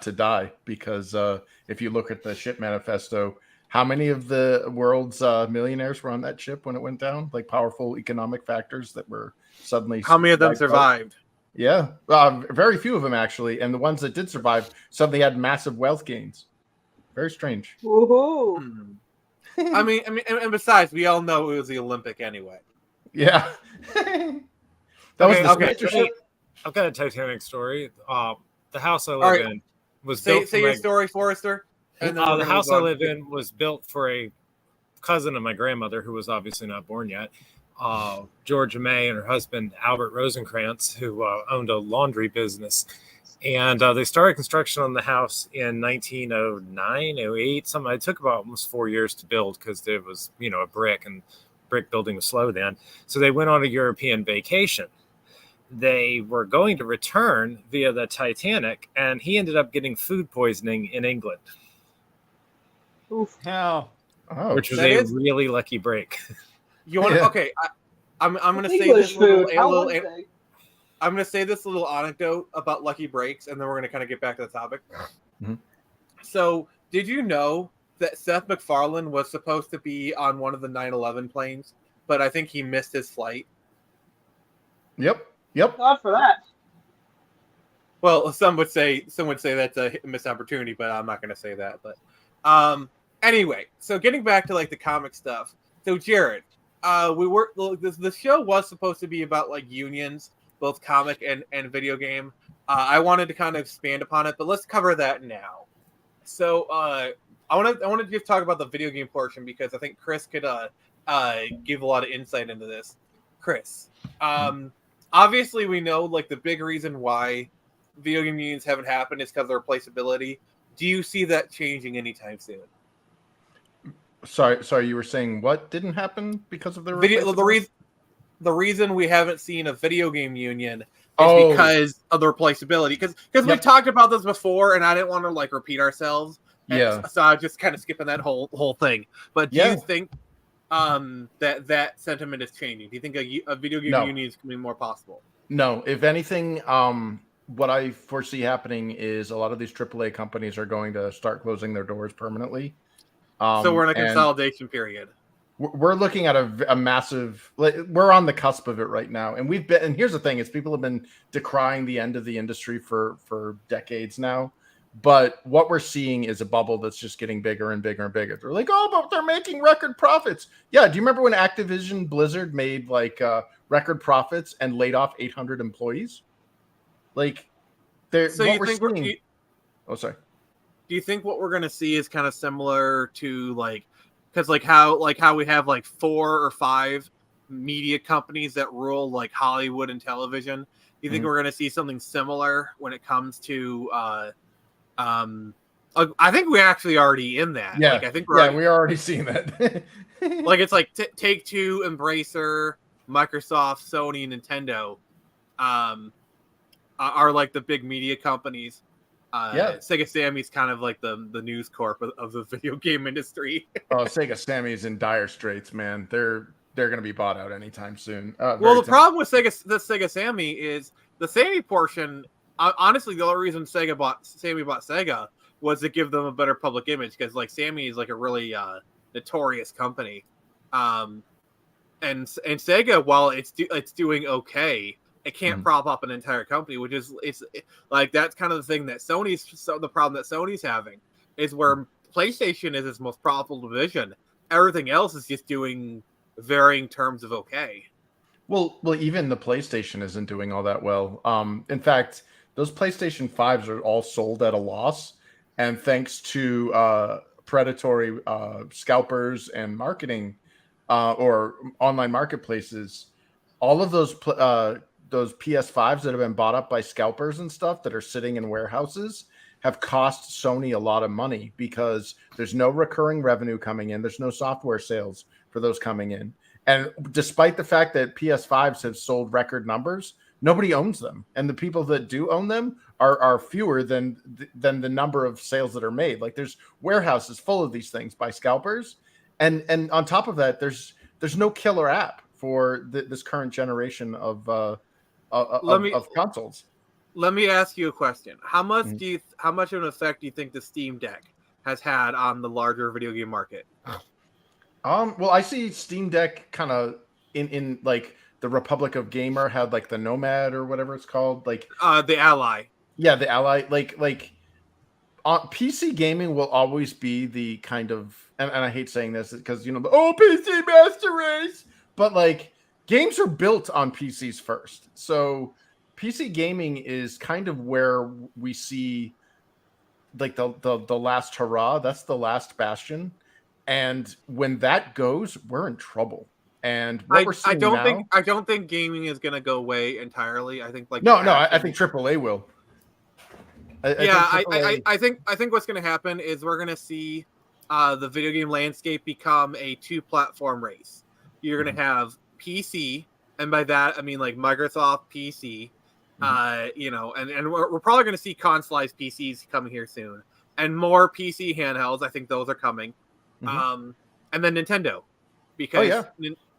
to die, because if you look at the ship manifesto, how many of the world's millionaires were on that ship when it went down? Like powerful economic factors that were suddenly How many of them wiped out? survived? Yeah, very few of them actually, and the ones that did survive suddenly had massive wealth gains. Very strange. Woohoo! I mean, and besides, we all know it was the Olympic anyway. Yeah. That was the spaceship ship? I've got a Titanic story. The house I All live right. in was Say built. your story, Forrester. And then The house I live in was built for a cousin of my grandmother, who was obviously not born yet. Georgia May and her husband Albert Rosencrantz, who owned a laundry business, and they started construction on the house in 1909, 08. Something. It took about almost 4 years to build because there was, a brick, and brick building was slow then. So they went on a European vacation. They were going to return via the Titanic, and he ended up getting food poisoning in England. Oof. How? Oh, Which was a really lucky break. You want to? Okay, I'm going to say English this food. How little. would they? I'm going to say this little anecdote about lucky breaks, and then we're going to kind of get back to the topic. Mm-hmm. So, did you know that Seth MacFarlane was supposed to be on one of the 9/11 planes, but I think he missed his flight? Yep. God for that. Well, some would say that's a missed opportunity, but I'm not going to say that. But anyway, so getting back to like the comic stuff. So Jared, the show was supposed to be about like unions, both comic and video game. I wanted to kind of expand upon it, but let's cover that now. So I want to just talk about the video game portion because I think Chris could give a lot of insight into this. Chris, obviously we know like the big reason why video game unions haven't happened is because of replaceability. Do you see that changing anytime soon? Sorry, you were saying what didn't happen because of the the reason we haven't seen a video game union is because of the replaceability. Because we've talked about this before, and I didn't want to like repeat ourselves. Yeah. So I was just kind of skipping that whole thing. But do you think that sentiment is changing? Do you think a video game union is becoming more possible? No. If anything, what I foresee happening is a lot of these AAA companies are going to start closing their doors permanently. So we're in a consolidation period. We're looking at a massive. We're on the cusp of it right now, and and here's the thing: is people have been decrying the end of the industry for decades now. But what we're seeing is a bubble that's just getting bigger and bigger and bigger. They're like, oh, but they're making record profits. Yeah. Do you remember when Activision Blizzard made like record profits and laid off 800 employees? Like, so what you we're think seeing. Sorry. Do you think what we're going to see is kind of similar to like, because like how we have like 4 or 5 media companies that rule like Hollywood and television? Do you think we're going to see something similar when it comes to I think we're actually already in that. Yeah, like, I think we're already seeing that. Like it's like Take-Two, Embracer, Microsoft, Sony, Nintendo are like the big media companies. Sega Sammy's kind of like the News Corp of the video game industry. Oh, Sega Sammy's in dire straits, man. They're going to be bought out anytime soon. Well, the problem with Sega Sammy is the Sammy portion. Honestly, the only reason Sammy bought Sega was to give them a better public image because like Sammy is like a really notorious company, and Sega, while it's doing okay, it can't prop up an entire company, which is like that's kind of the thing that the problem that Sony's having is where PlayStation is its most profitable division. Everything else is just doing varying terms of okay. Well, even the PlayStation isn't doing all that well. In fact, those PlayStation 5s are all sold at a loss, and thanks to predatory scalpers and marketing or online marketplaces, all of those PS5s that have been bought up by scalpers and stuff that are sitting in warehouses have cost Sony a lot of money because there's no recurring revenue coming in. There's no software sales for those coming in. And despite the fact that PS5s have sold record numbers, nobody owns them. And the people that do own them are fewer than the number of sales that are made. Like there's warehouses full of these things by scalpers. And on top of that, there's no killer app for this current generation of consoles. Let me ask you a question. How much Mm-hmm. how much of an effect do you think the Steam Deck has had on the larger video game market? Well, I see Steam Deck kind of in like the Republic of Gamer had like the Nomad or whatever it's called, like the Ally. Yeah, the Ally. Like PC gaming will always be the kind of, and I hate saying this because the PC Master Race, but like games are built on PCs first, so PC gaming is kind of where we see like the last hurrah. That's the last bastion, and when that goes, we're in trouble. And what we're seeing I don't think gaming is going to go away entirely. I think like I think AAA will. I think what's going to happen is we're going to see the video game landscape become a 2-platform race. You're going to have PC, and by that I mean like Microsoft PC. And we're probably going to see consoleized PCs coming here soon, and more PC handhelds. I think those are coming, and then Nintendo, because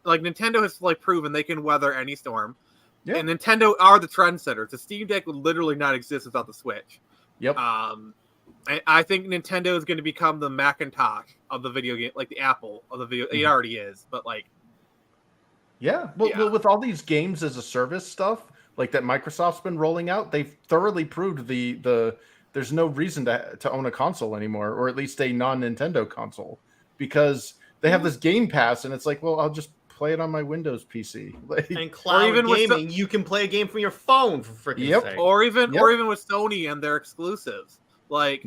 like Nintendo has like proven they can weather any storm. Yeah. And Nintendo are the trendsetters. The Steam Deck would literally not exist without the Switch. Yep. I think Nintendo is going to become the Macintosh of the video game, like the Apple of the video. It already is, but like. Well, with all these games as a service stuff like that Microsoft's been rolling out, they've thoroughly proved the there's no reason to own a console anymore, or at least a non-Nintendo console, because they have this Game Pass, and it's like, well, I'll just play it on my Windows PC. And cloud gaming, you can play a game from your phone for freaking sake. Or even with Sony and their exclusives. Like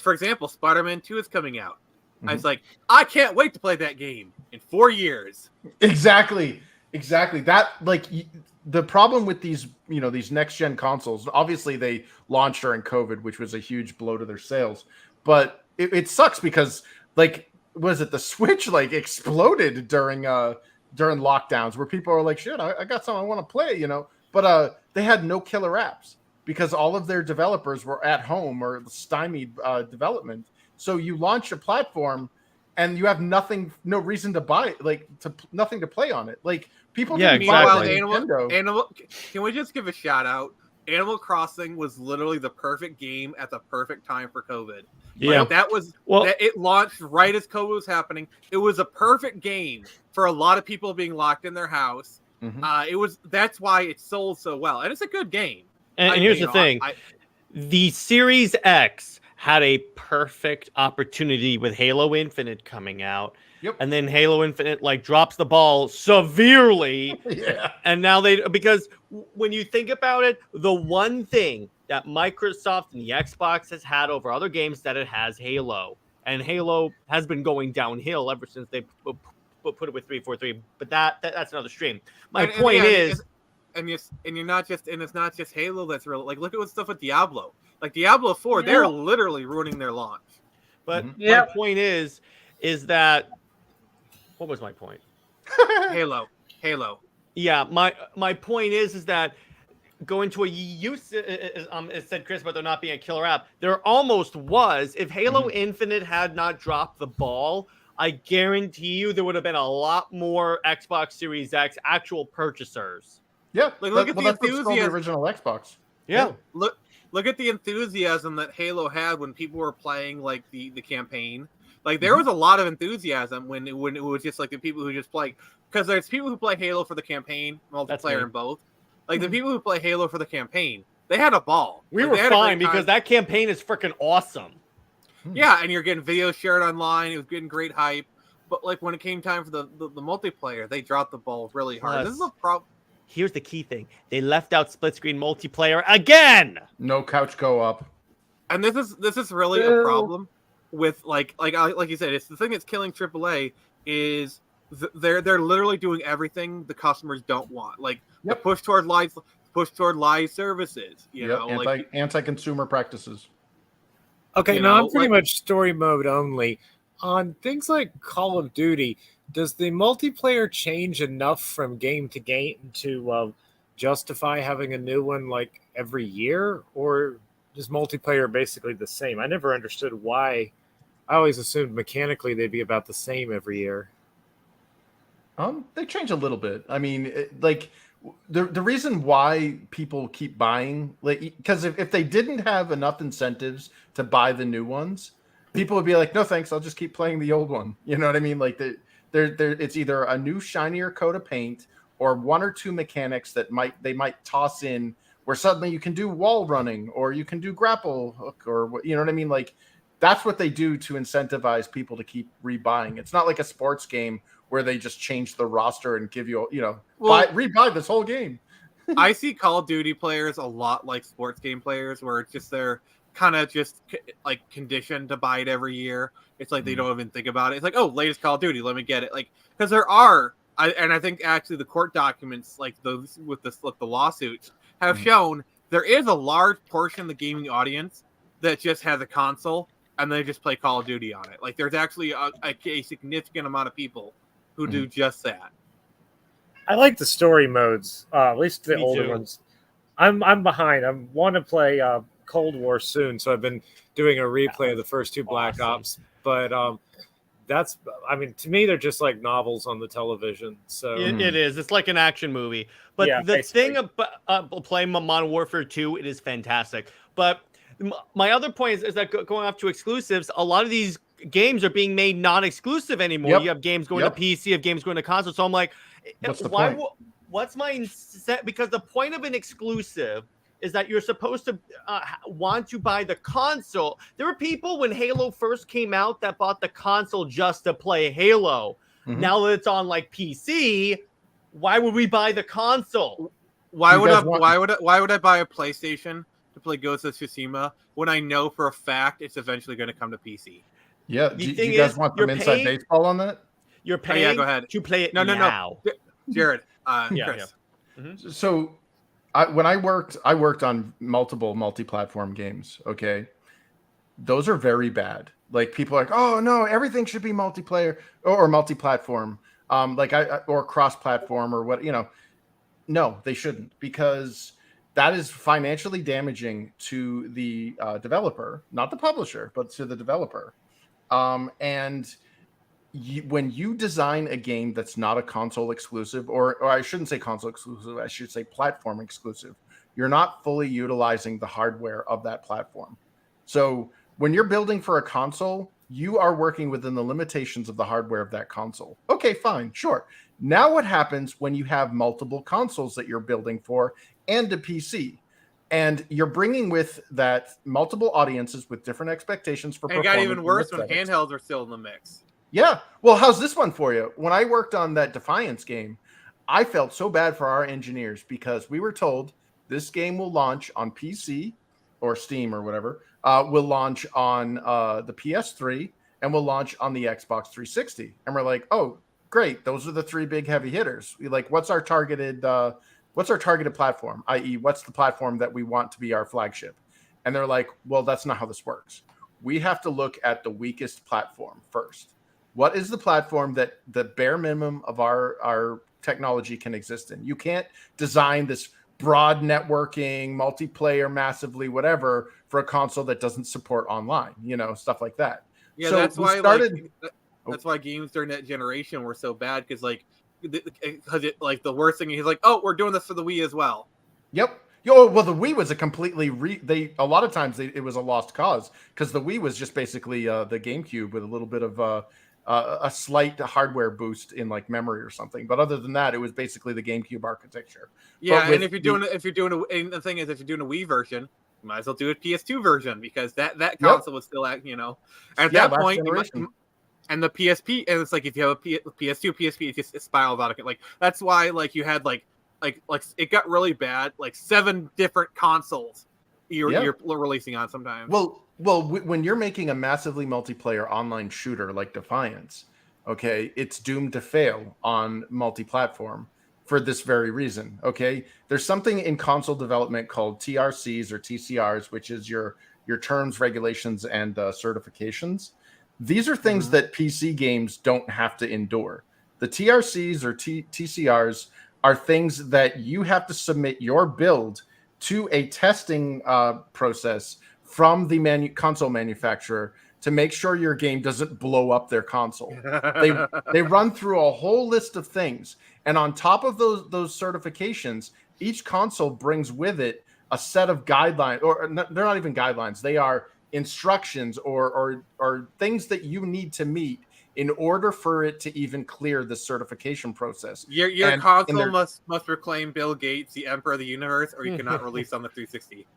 for example, Spider-Man 2 is coming out. I was like, I can't wait to play that game in 4 years. Exactly. That like the problem with these next gen consoles, obviously they launched during COVID, which was a huge blow to their sales, but it sucks because like, was it the Switch like exploded during lockdowns where people are like, shit, I got something I want to play, but they had no killer apps because all of their developers were at home or stymied development. So you launch a platform and you have no reason to buy it, nothing to play on it. Like people didn't buy Nintendo. Animal, can we just give a shout out? Animal Crossing was literally the perfect game at the perfect time for COVID. Yeah, it launched right as COVID was happening. It was a perfect game for a lot of people being locked in their house. That's why it sold so well, and it's a good game. And here's the thing: the Series X had a perfect opportunity with Halo Infinite coming out. Yep. And then Halo Infinite drops the ball severely. And now because when you think about it, the one thing that Microsoft and the Xbox has had over other games that it has Halo. And Halo has been going downhill ever since they put it with 343. But that's another stream. My point is, it's not just Halo that's real. Like, look at what's stuff with Diablo. Like Diablo 4, they're literally ruining their launch. But my point is that, what was my point? Halo. Yeah, my point is that going to it said Chris about there not being a killer app. There almost was. If Halo Infinite had not dropped the ball, I guarantee you there would have been a lot more Xbox Series X actual purchasers. Yeah, look at the enthusiasm. The original Xbox. Yeah. Look at the enthusiasm that Halo had when people were playing like the campaign. Like there was a lot of enthusiasm when it was just like the people who just play, because there's people who play Halo for the campaign, multiplayer, and both. Like the people who play Halo for the campaign, they had a ball. We were fine because that campaign is freaking awesome. Yeah, and you're getting videos shared online. It was getting great hype. But like when it came time for the multiplayer, they dropped the ball really hard. This is a problem. Here's the key thing: they left out split screen multiplayer again. No couch co-op. And this is really a problem with like you said. It's the thing that's killing AAA is they're literally doing everything the customers don't want. Like the push toward live services. You know, like anti-consumer practices. Okay, You now know, I'm pretty like- much story mode only. On things like Call of Duty, does the multiplayer change enough from game to game to justify having a new one like every year? Or is multiplayer basically the same? I never understood why. I always assumed mechanically they'd be about the same every year. They change a little bit. I mean, the reason why people keep buying, like, because if they didn't have enough incentives to buy the new ones, people would be like, no thanks, I'll just keep playing the old one. You know what I mean? Like it's either a new shinier coat of paint or one or two mechanics that they might toss in where suddenly you can do wall running or you can do grapple hook or you know what I mean? Like that's what they do to incentivize people to keep rebuying. It's not like a sports game where they just change the roster and give you, rebuy this whole game. I see Call of Duty players a lot like sports game players, where it's just they're kind of just like conditioned to buy it every year. It's like they don't even think about it. It's like, oh, latest Call of Duty, let me get it. Like, because there are, I think actually the court documents, like those with the lawsuits, have shown there is a large portion of the gaming audience that just has a console and they just play Call of Duty on it. Like, there's actually a significant amount of people who do just that. I like the story modes, at least the Me older too. ones. I'm behind. I want to play Cold War soon, so I've been doing a replay of the first two Black Ops. But to me, they're just like novels on the television. So It is. It's like an action movie. But Yeah, the basically. thing about playing Modern Warfare 2, it is fantastic. But my other point is that going off to exclusives, a lot of these games are being made non-exclusive anymore. Yep. You have games going to PC, you have games going to console. So I'm like, What's the point? What's my incentive? Because the point of an exclusive is that you're supposed to want to buy the console. There were people when Halo first came out that bought the console just to play Halo. Now that it's on like PC, why would we buy the console? Why would I buy a PlayStation to play Ghost of Tsushima when I know for a fact it's eventually going to come to PC? Yeah. Do you guys want some inside baseball on that? You're paying go ahead. to play it No. now. Jared, Yeah. Chris. So when I worked on multiple multi-platform games. Okay. Those are very bad. Like people are like, oh no, everything should be multiplayer or multi-platform. Or cross-platform or what, no, they shouldn't, because that is financially damaging to the developer, not the publisher, but to the developer. When you design a game that's not a console exclusive, or I shouldn't say console exclusive, I should say platform exclusive, you're not fully utilizing the hardware of that platform. So when you're building for a console, you are working within the limitations of the hardware of that console. Okay, fine, sure. Now what happens when you have multiple consoles that you're building for and a PC? And you're bringing with that multiple audiences with different expectations for And it performance. got even worse when handhelds are still in the mix. Yeah. Well, how's this one for you? When I worked on that Defiance game, I felt so bad for our engineers because we were told this game will launch on PC or Steam or whatever, will launch on the PS3 and will launch on the Xbox 360. And we're like, oh, great. Those are the three big heavy hitters. What's our targeted platform? i.e., what's the platform that we want to be our flagship? And they're like, well, that's not how this works. We have to look at the weakest platform first. What is the platform that the bare minimum of our technology can exist in? You can't design this broad networking, multiplayer, massively, whatever, for a console that doesn't support online, stuff like that. Yeah, so that's why that's why games during that generation were so bad, because the worst thing is like, oh, we're doing this for the Wii as well. Yep. Well, the Wii was a completely a lot of times it was a lost cause, because the Wii was just basically the GameCube with a little bit of a slight hardware boost in like memory or something, but other than that, it was basically the GameCube architecture. Yeah, and if you're doing and the thing is, if you're doing a Wii version, you might as well do a PS2 version, because that console was still at that point. And the PSP, and it's like if you have a PS2, PSP, it spirals out of it. Like that's why you had like it got really bad. Like 7 different consoles you're releasing on sometimes. Well, when you're making a massively multiplayer online shooter like Defiance, okay, it's doomed to fail on multi-platform. for this very reason. Okay, there's something in console development called TRCs or TCRs, which is your terms, regulations, and certifications. These are things that PC games don't have to endure. The TRCs or TCRs are things that you have to submit your build to a testing process from the console manufacturer to make sure your game doesn't blow up their console. They run through a whole list of things, and on top of those certifications, each console brings with it a set of guidelines, or they're not even guidelines. They are instructions or things that you need to meet in order for it to even clear the certification process. Your console must proclaim Bill Gates the Emperor of the Universe, or you cannot release on the 360.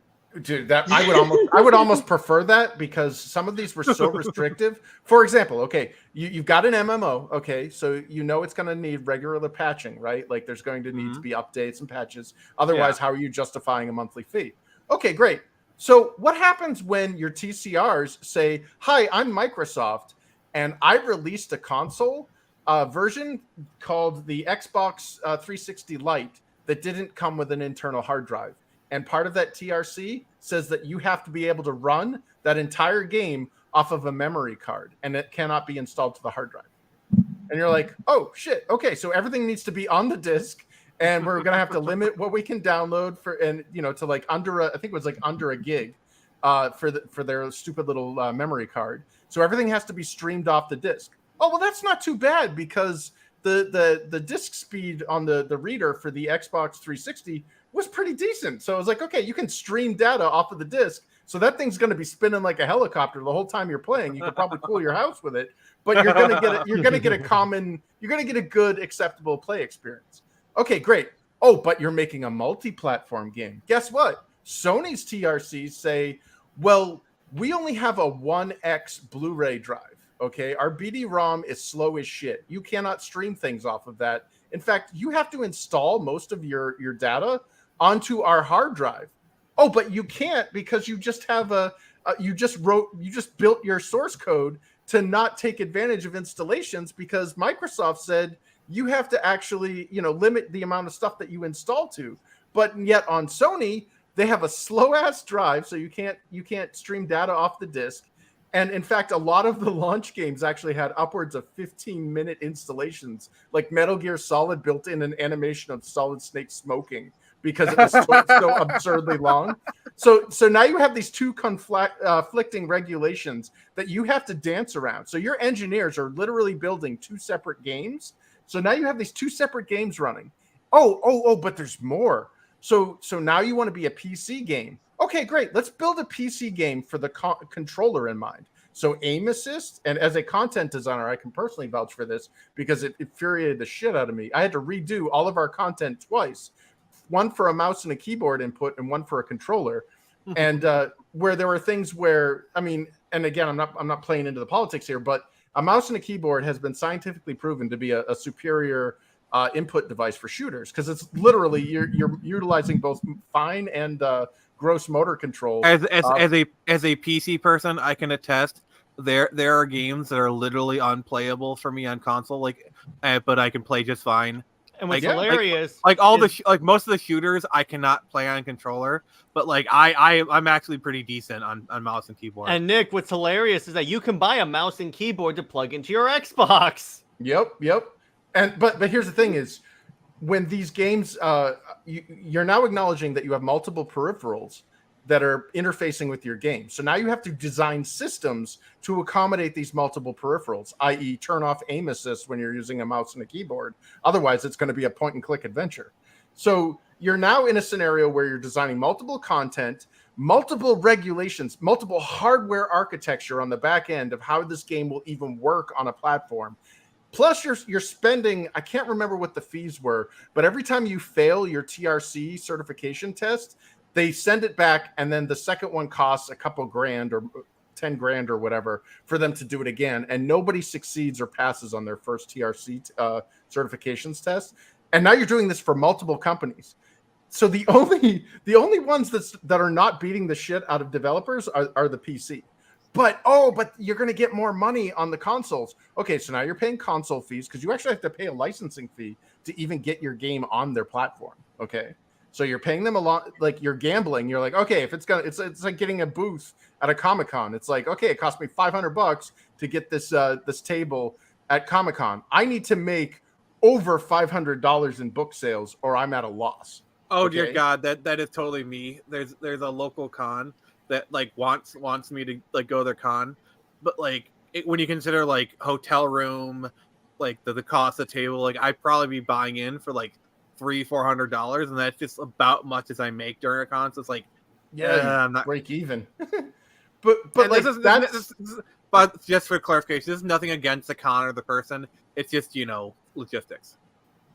Dude, that I would almost prefer that, because some of these were so restrictive. For example, okay, you've got an MMO, okay, so you know it's going to need regular patching, right? Like there's going to need to be updates and patches. Otherwise, how are you justifying a monthly fee? Okay, great. So what happens when your TCRs say, "Hi, I'm Microsoft, and I released a console version called the Xbox 360 Lite that didn't come with an internal hard drive. And part of that TRC says that you have to be able to run that entire game off of a memory card, and it cannot be installed to the hard drive." And you're like, "Oh shit, okay, so everything needs to be on the disc, and we're gonna have to limit what we can download for, and to like I think it was like under a gig for their stupid little memory card. So everything has to be streamed off the disc." Oh well, that's not too bad, because the disc speed on the reader for the Xbox 360 was pretty decent. So I was like, okay, you can stream data off of the disc, so that thing's going to be spinning like a helicopter the whole time you're playing. You could probably cool your house with it, but you're going to get a good, acceptable play experience. Okay, great. Oh, but you're making a multi-platform game. Guess what? Sony's TRCs say, well, we only have a 1x Blu-ray drive. Okay, our BD-ROM is slow as shit. You cannot stream things off of that. In fact, you have to install most of your data onto our hard drive. Oh, but you can't, because you just have you just built your source code to not take advantage of installations, because Microsoft said you have to actually, limit the amount of stuff that you install to. But yet on Sony, they have a slow ass drive, so you can't stream data off the disk. And in fact, a lot of the launch games actually had upwards of 15-minute installations. Like Metal Gear Solid built in an animation of Solid Snake smoking, because it was so absurdly long. So now you have these two conflicting regulations that you have to dance around. So your engineers are literally building two separate games. So now you have these two separate games running. Oh, but there's more. So now you want to be a PC game. Okay, great. Let's build a PC game for the controller in mind. So aim assist, and as a content designer, I can personally vouch for this, because it infuriated the shit out of me. I had to redo all of our content twice. One for a mouse and a keyboard input, and one for a controller. And where there were things where, and again, I'm not playing into the politics here, but a mouse and a keyboard has been scientifically proven to be a superior input device for shooters, because it's literally you're utilizing both fine and gross motor control. As a PC person, I can attest there are games that are literally unplayable for me on console, but I can play just fine. And what's hilarious, most of the shooters I cannot play on controller, but I'm actually pretty decent on mouse and keyboard. And Nick, what's hilarious is that you can buy a mouse and keyboard to plug into your Xbox. Yep. And but here's the thing is, when these games, you're now acknowledging that you have multiple peripherals that are interfacing with your game. So now you have to design systems to accommodate these multiple peripherals, i.e. turn off aim assist when you're using a mouse and a keyboard. Otherwise, it's going to be a point-and-click adventure. So you're now in a scenario where you're designing multiple content, multiple regulations, multiple hardware architecture on the back end of how this game will even work on a platform. Plus, you're spending, I can't remember what the fees were, but every time you fail your TRC certification test, they send it back, and then the second one costs a couple grand or 10 grand or whatever for them to do it again. And nobody succeeds or passes on their first TRC certifications test. And now you're doing this for multiple companies. So the only ones that are not beating the shit out of developers are the PC. but you're going to get more money on the consoles. Okay, so now you're paying console fees because you actually have to pay a licensing fee to even get your game on their platform. Okay, so you're paying them a lot, like you're gambling. You're like, okay, if it's like getting a booth at a Comic-Con. It's like, okay, it cost me $500 to get this this table at Comic-Con. I need to make over $500 in book sales, or I'm at a loss. Oh Okay? dear God, that is totally me. There's a local con that like wants me to like go to their con, but like when you consider like hotel room, like the cost of the table, like I'd probably be buying in for like $300-400, and that's just about much as I make during a con. So it's like, Yeah, I'm not break even. but and like but just for clarification, this is nothing against the con or the person. It's just logistics.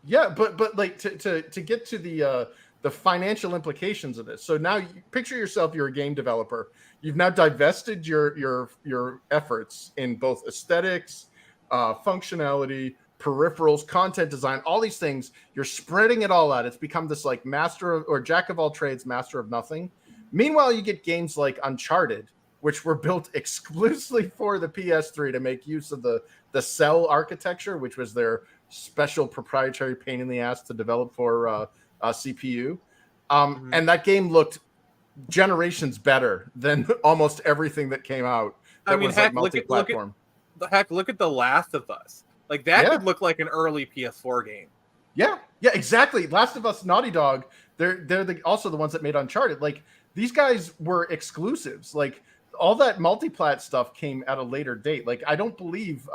Yeah, but like to get to the financial implications of this. So now you picture yourself, you're a game developer. You've now divested your efforts in both aesthetics, functionality, peripherals, content design, all these things. You're spreading it all out. It's become this like master of, or jack of all trades, master of nothing. Meanwhile, you get games like Uncharted, which were built exclusively for the PS3 to make use of the cell architecture, which was their special proprietary pain in the ass to develop for CPU. And that game looked generations better than almost everything that came out. That was like multi-platform. Look at The Last of Us. Like that could look like an early PS4 game. Yeah, exactly. Last of Us, Naughty Dog, they're also the ones that made Uncharted. Like these guys were exclusives. Like all that multi-plat stuff came at a later date. Like I don't believe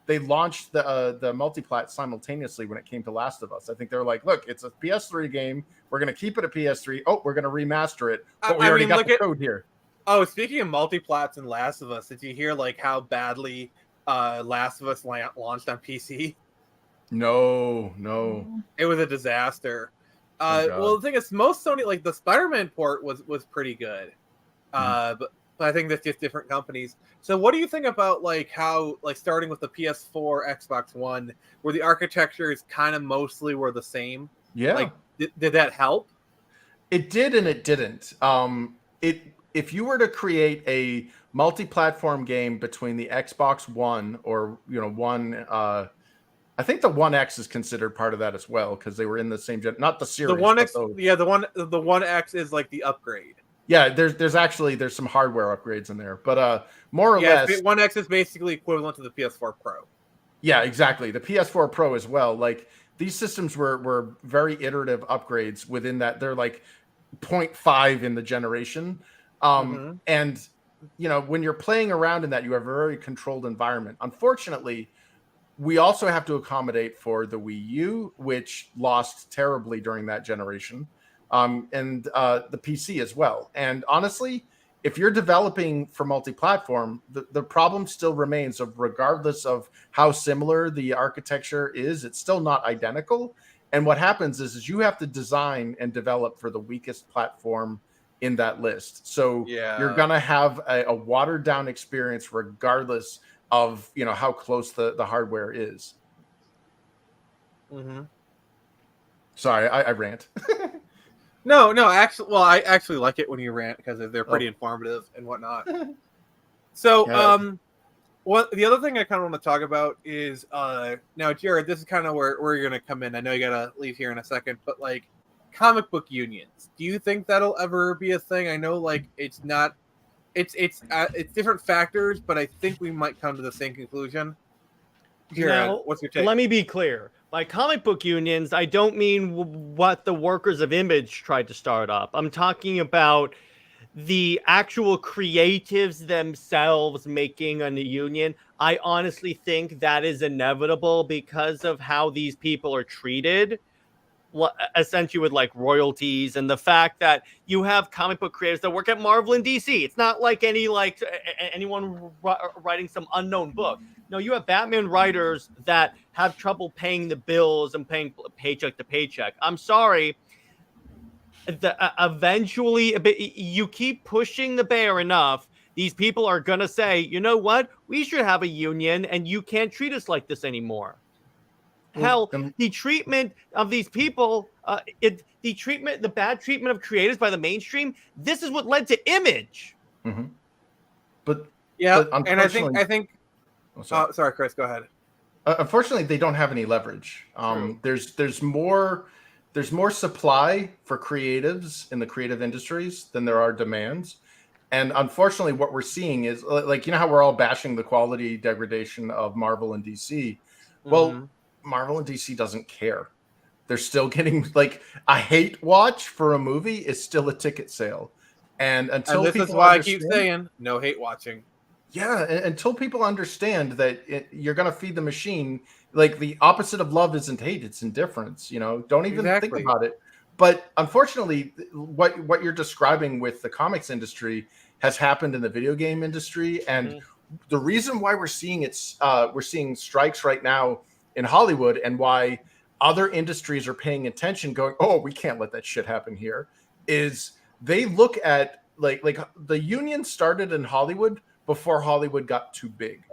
they launched the multiplat simultaneously when it came to Last of Us. I think they're like, look, it's a PS3 game. We're going to keep it a PS3. Oh, we're going to remaster it. But we already got the code here. Oh, speaking of multiplats and Last of Us, did you hear like how badly Last of Us launched on PC? No. It was a disaster. Well, the thing is, most Sony, like the Spider-Man port was pretty good. But I think that's just different companies. So what do you think about like how like starting with the PS4, Xbox One, where the architecture is kind of mostly were the same? Yeah. Like did that help? It did and it didn't. If you were to create a multi-platform game between the Xbox One or one I think the One X is considered part of that as well because they were in the same not the series. The One X, the One X is like the upgrade. Yeah, there's some hardware upgrades in there, but more or less, One X is basically equivalent to the PS4 Pro. Yeah, exactly. The PS4 Pro as well. Like these systems were very iterative upgrades within that. They're like 0.5 in the generation, and when you're playing around in that, you have a very controlled environment. Unfortunately, we also have to accommodate for the Wii U, which lost terribly during that generation. And the PC as well. And honestly, if you're developing for multi-platform, the problem still remains of regardless of how similar the architecture is, it's still not identical. And what happens is you have to design and develop for the weakest platform in that list. So you're going to have a watered down experience regardless of, how close the hardware is. Sorry, I rant. No, actually, well, I actually like it when you rant because they're pretty informative and whatnot. So, the other thing I kind of want to talk about is now, Jared, this is kind of where you're going to come in. I know you got to leave here in a second, but like comic book unions, do you think that'll ever be a thing? I know, like, it's not, it's different factors, but I think we might come to the same conclusion. Jared, now, what's your take? Let me be clear. By comic book unions, I don't mean what the workers of Image tried to start up. I'm talking about the actual creatives themselves making a union. I honestly think that is inevitable because of how these people are treated, essentially with like royalties and the fact that you have comic book creators that work at Marvel and DC. It's not like anyone writing some unknown book. No, you have Batman writers that have trouble paying the bills and paying paycheck to paycheck. I'm sorry. Eventually, you keep pushing the bear enough, these people are going to say, you know what? We should have a union and you can't treat us like this anymore. Hell, the treatment of these people, the bad treatment of creators by the mainstream, this is what led to Image. But Yeah, But and I think. Oh, sorry. Sorry, Chris. Go ahead. Unfortunately, they don't have any leverage. There's more supply for creatives in the creative industries than there are demands. And unfortunately, what we're seeing is like, you know how we're all bashing the quality degradation of Marvel and DC. Well, Marvel and DC doesn't care. They're still getting like a hate watch for a movie is still a ticket sale. And until this people is why understand, I keep saying no hate watching. yeah, until people understand that you're going to feed the machine, like the opposite of love isn't hate, it's indifference. You know, don't even think about it. But unfortunately, what you're describing with the comics industry has happened in the video game industry, and the reason why we're seeing we're seeing strikes right now in Hollywood, and why other industries are paying attention, going, "Oh, we can't let that shit happen here," is they look at like the union started in Hollywood before Hollywood got too big.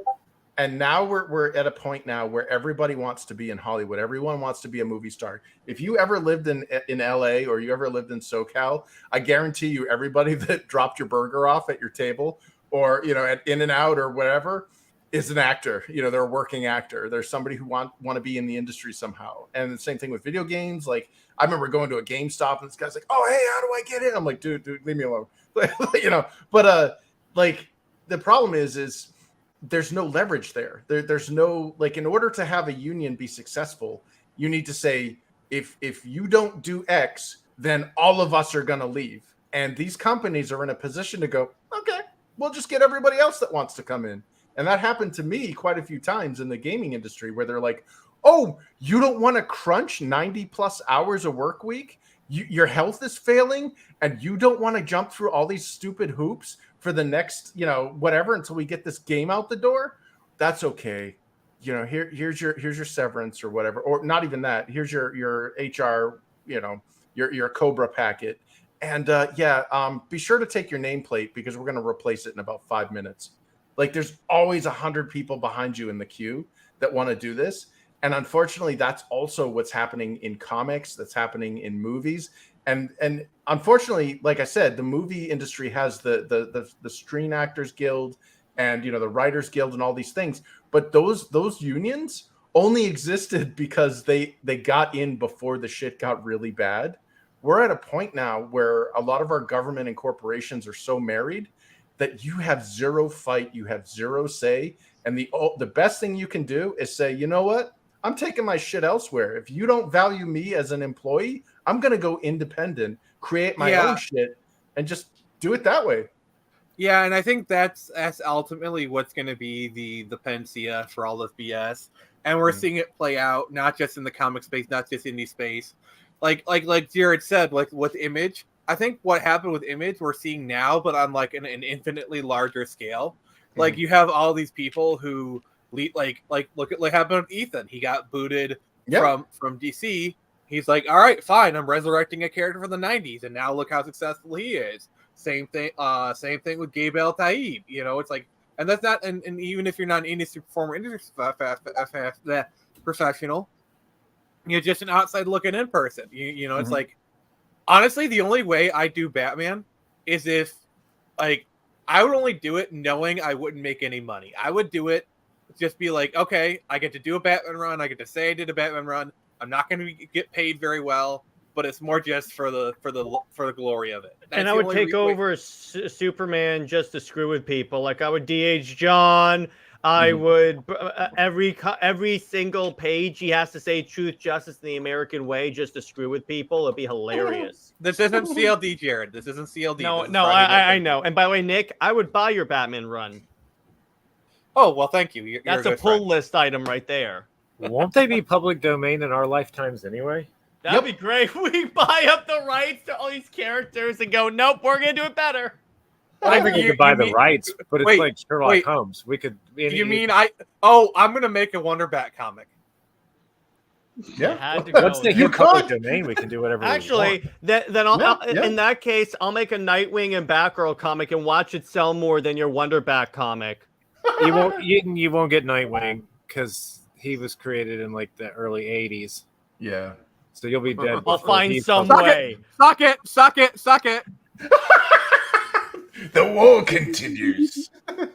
And now we're at a point now where everybody wants to be in Hollywood. Everyone wants to be a movie star. If you ever lived in LA or you ever lived in SoCal, I guarantee you everybody that dropped your burger off at your table or, you know, at In-N-Out or whatever is an actor. You know, they're a working actor. There's somebody who want to be in the industry somehow. And the same thing with video games. Like I remember going to a GameStop and this guy's like, "Oh, hey, how do I get in?" I'm like, dude, leave me alone. You know, but like the problem is there's no leverage there. There's no, like, in order to have a union be successful, you need to say, if you don't do X, then all of us are going to leave. And these companies are in a position to go, okay, we'll just get everybody else that wants to come in. And that happened to me quite a few times in the gaming industry where they're like, "Oh, you don't want to crunch 90 plus hours a work week? Your health is failing and you don't want to jump through all these stupid hoops for the next, you know, whatever, until we get this game out the door." That's okay. You know, here's your severance or whatever, or not even that. Here's your HR, you know, your Cobra packet. And be sure to take your nameplate because we're going to replace it in about 5 minutes. Like there's always 100 people behind you in the queue that want to do this. And unfortunately, that's also what's happening in comics, that's happening in movies. And unfortunately, like I said, the movie industry has the Screen Actors Guild and, you know, the Writers Guild and all these things. But those unions only existed because they got in before the shit got really bad. We're at a point now where a lot of our government and corporations are so married that you have zero fight, you have zero say. And the best thing you can do is say, "You know what? I'm taking my shit elsewhere. If you don't value me as an employee, I'm going to go independent, create my own shit, and just do it that way." Yeah, and I think that's ultimately what's going to be the panacea for all this BS. And we're seeing it play out, not just in the comic space, not just indie space. Like Jared said, like with Image, I think what happened with Image we're seeing now, but on like an infinitely larger scale. Like you have all these people who like look at what happened with Ethan. He got booted from DC. He's like, "All right, fine, I'm resurrecting a character from the 90s, and now look how successful he is." Same thing with Gabe El Taib. You know, it's like, and that's not, and even if you're not an industry performer, professional, you're just an outside looking in person. You know, it's like, honestly, the only way I do Batman is if, like, I would only do it knowing I wouldn't make any money. I would do it, just be like, okay, I get to do a Batman run. I get to say I did a Batman run. I'm not going to get paid very well, but it's more just for the glory of it. And I would take over Superman just to screw with people. Like I would DH John. I would every single page he has to say truth, justice, and the American way just to screw with people. It'd be hilarious. This isn't CLD, Jared. This isn't CLD. No, I know. And by the way, Nick, I would buy your Batman run. Oh, well, thank you. That's a pull list item right there. Won't they be public domain in our lifetimes anyway? That'd be great. We buy up the rights to all these characters and go, "Nope, we're gonna do it better." I don't think you could buy the rights, but it's like Sherlock Holmes. We could. I'm gonna make a Wonder Bat comic. Yeah. Once they hit public domain, we can do whatever. Actually, then in that case, I'll make a Nightwing and Batgirl comic and watch it sell more than your Wonder Bat comic. You won't get Nightwing because he was created in like the early '80s. Yeah. So you'll be dead. I'll find some way. Suck it. The war continues.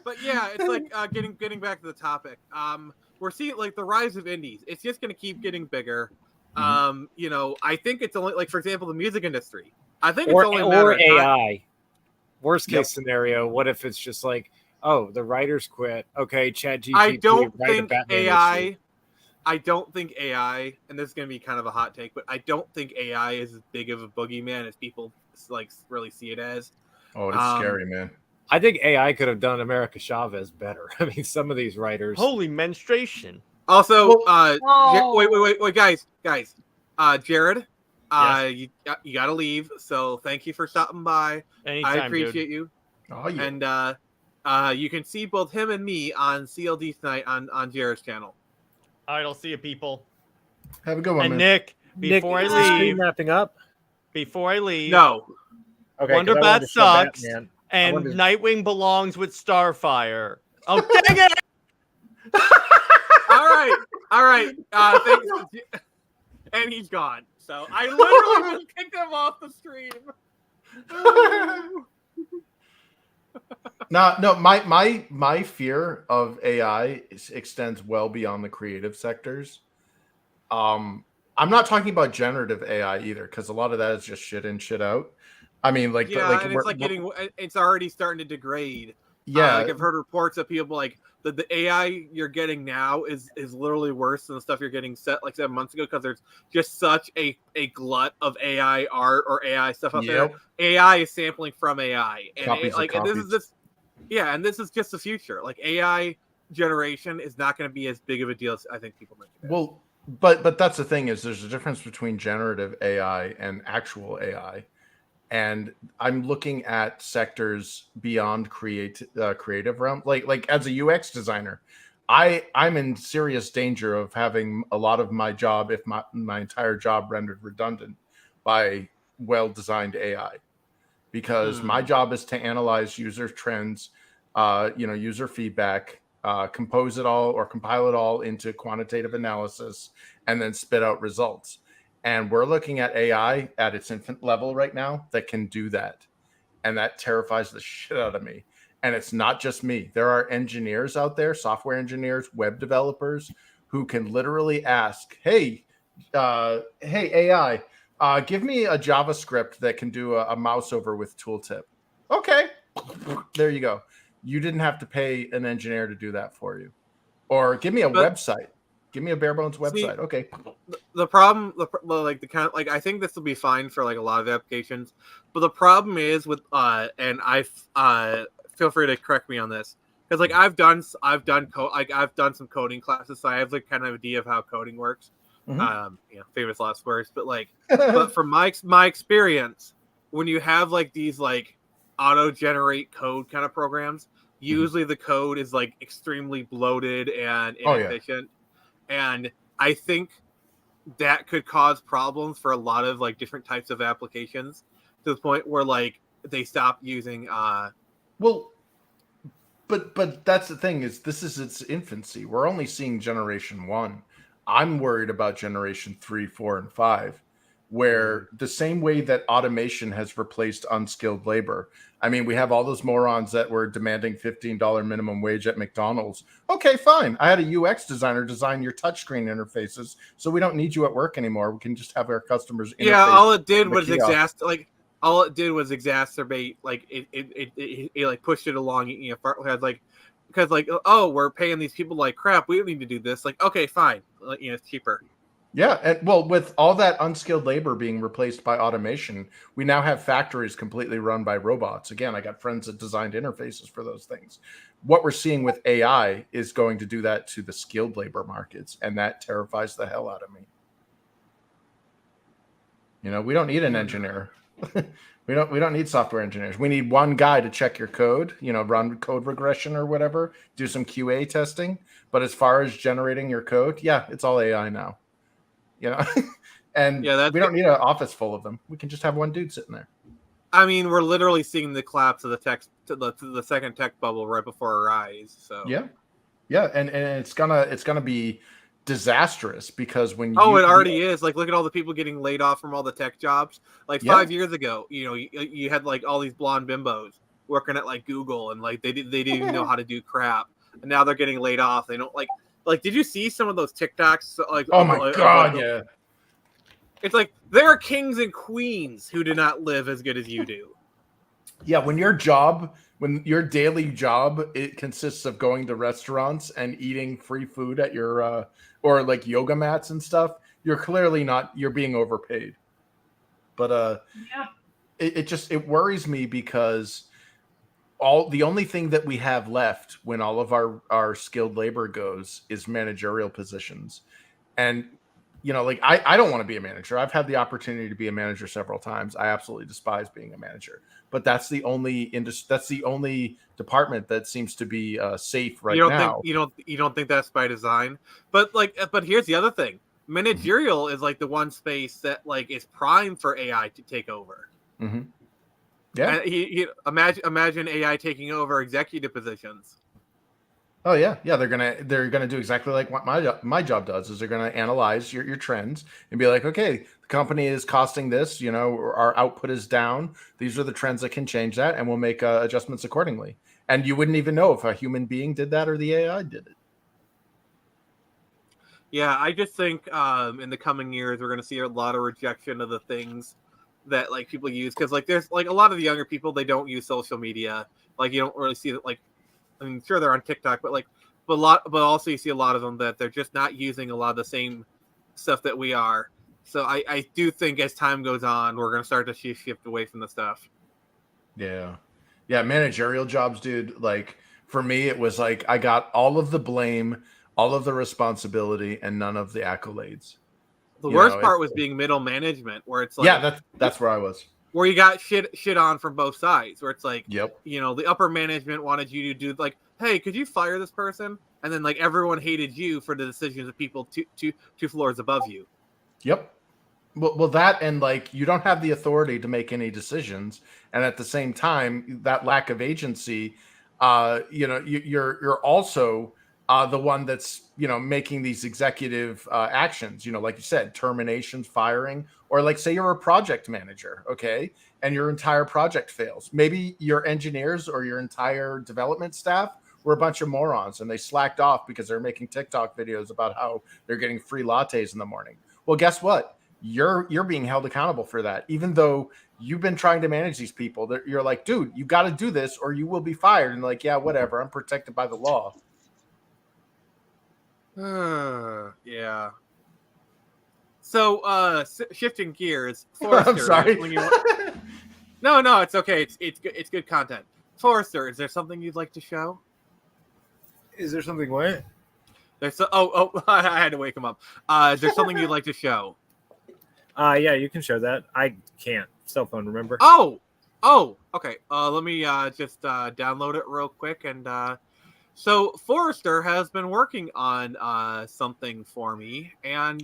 But yeah, it's like getting back to the topic. We're seeing like the rise of indies. It's just going to keep getting bigger. You know, I think it's only like, for example, the music industry. I think it's only a matter of time. AI. Worst case scenario, what if it's just like, oh, the writers quit? Okay, ChatGPT. I don't write a think Batman AI. issue. I don't think AI, and this is going to be kind of a hot take, but I don't think AI is as big of a boogeyman as people like really see it as. Oh, it's scary, man. I think AI could have done America Chavez better. I mean, some of these writers. Holy menstruation. Also, Oh. wait, guys, Jared, Yes. you got to leave. So thank you for stopping by. Anytime, I appreciate dude. you. Oh, yeah. And you can see both him and me on CLD tonight on Jared's channel. All right, I'll see you, people. Have a good one, And man. Nick, before is the I stream leave, wrapping up. No. Okay, Wonder 'cause I wanted Bat to show sucks, Batman. and wanted to- Nightwing belongs with Starfire. Oh, dang it! All right. Thanks. And he's gone. So I literally just kicked him off the stream. No, my fear of AI extends well beyond the creative sectors. I'm not talking about generative AI either, because a lot of that is just shit in, shit out. I mean, like, Yeah, like and it's like it's already starting to degrade. Yeah, like I've heard reports of people like the AI you're getting now is literally worse than the stuff you're getting like 7 months ago, because there's just such a glut of AI art or AI stuff out there. AI is sampling from AI, and this is just the future. Like AI generation is not going to be as big of a deal as I think people make it. Well, but that's the thing, is there's a difference between generative AI and actual AI. And I'm looking at sectors beyond creative realm. Like as a UX designer, I'm in serious danger of having a lot of my job, if my entire job, rendered redundant by well-designed AI, because my job is to analyze user trends, user feedback, compose it all or compile it all into quantitative analysis, and then spit out results. And we're looking at AI at its infant level right now that can do that. And that terrifies the shit out of me. And it's not just me. There are engineers out there, software engineers, web developers, who can literally ask, hey, AI, give me a JavaScript that can do a mouse over with tooltip. Okay, there you go. You didn't have to pay an engineer to do that for you. Or give me a website. Give me a bare bones website. Okay. The problem, I think this will be fine for like a lot of applications, but the problem is with and I feel free to correct me on this, because like I've done some coding classes, so I have like kind of idea of how coding works. Famous last words, but like, but from my experience, when you have like these like auto generate code kind of programs, usually the code is like extremely bloated and inefficient. And I think that could cause problems for a lot of like different types of applications, to the point where like they stop using well, but that's the thing, is this is its infancy. We're only seeing generation 1. I'm worried about generation 3, 4, and 5, where the same way that automation has replaced unskilled labor. I mean, we have all those morons that were demanding $15 minimum wage at McDonald's. Okay, fine. I had a UX designer design your touchscreen interfaces, so we don't need you at work anmore. We can just have our customers. Yeah, all it did was exacerbate. Like it like pushed it along. Because oh, we're paying these people like crap. We don't need to do this. Like, okay, fine. Like, it's cheaper. Yeah, and well, with all that unskilled labor being replaced by automation, we now have factories completely run by robots. Again, I got friends that designed interfaces for those things. What we're seeing with AI is going to do that to the skilled labor markets, and that terrifies the hell out of me. We don't need an engineer. we don't need software engineers. We need one guy to check your code, run code regression or whatever, do some QA testing. But as far as generating your code, yeah, it's all AI now. And we don't need an office full of them. We can just have one dude sitting there. I mean, we're literally seeing the collapse of the second tech bubble right before our eyes. So yeah, and it's gonna be disastrous, because when it already is. Like, look at all the people getting laid off from all the tech jobs. Like 5 years ago, you had like all these blonde bimbos working at like Google, and like they didn't even know how to do crap, and now they're getting laid off. They don't like. Did you see some of those TikToks? Like, oh my god, yeah. It's like there are kings and queens who do not live as good as you do. Yeah, when your daily job, it consists of going to restaurants and eating free food at your or like yoga mats and stuff, you're clearly not, you're being overpaid. But it worries me because the only thing that we have left when all of our skilled labor goes is managerial positions. And like I don't want to be a manager. I've had the opportunity to be a manager several times. I absolutely despise being a manager. But that's the only department that seems to be safe right now. You don't think that's by design? But here's the other thing. Managerial is like the one space that like is prime for AI to take over. Mm-hmm. Yeah. And imagine AI taking over executive positions. Oh yeah, they're gonna do exactly like what my job does. Is they're gonna analyze your trends and be like, okay, the company is costing this. Our output is down. These are the trends that can change that, and we'll make adjustments accordingly. And you wouldn't even know if a human being did that or the AI did it. Yeah, I just think in the coming years we're gonna see a lot of rejection of the things that like people use, because like there's like a lot of the younger people, they don't use social media. Like you don't really see that. Like, I mean, sure they're on TikTok, but also you see a lot of them that they're just not using a lot of the same stuff that we are. So I do think as time goes on, we're gonna start to shift away from the stuff. Yeah, managerial jobs, dude. Like for me, it was like I got all of the blame, all of the responsibility, and none of the accolades. The worst part was being middle management, where it's like, yeah, that's where I was. Where you got shit on from both sides, where it's like, yep, the upper management wanted you to do like, hey, could you fire this person? And then like everyone hated you for the decisions of people two floors above you. Yep. Well, that, and like you don't have the authority to make any decisions, and at the same time, that lack of agency, you're also the one that's making these executive actions. Like you said, terminations, firing, or like say you're a project manager, okay, and your entire project fails. Maybe your engineers or your entire development staff were a bunch of morons and they slacked off because they're making TikTok videos about how they're getting free lattes in the morning. Well, guess what? You're being held accountable for that, even though you've been trying to manage these people. You're like, dude, you got to do this or you will be fired. And like, yeah, whatever. I'm protected by the law. Yeah. So, shifting gears. Forrester, I'm sorry. No, it's okay. It's good content. Forrester, is there something you'd like to show? Is there something what? There's I had to wake him up. Is there something you'd like to show? Yeah, you can show that. I can't. Cell phone, remember? Oh, okay. Let me just download it real quick. And so Forrester has been working on something for me, and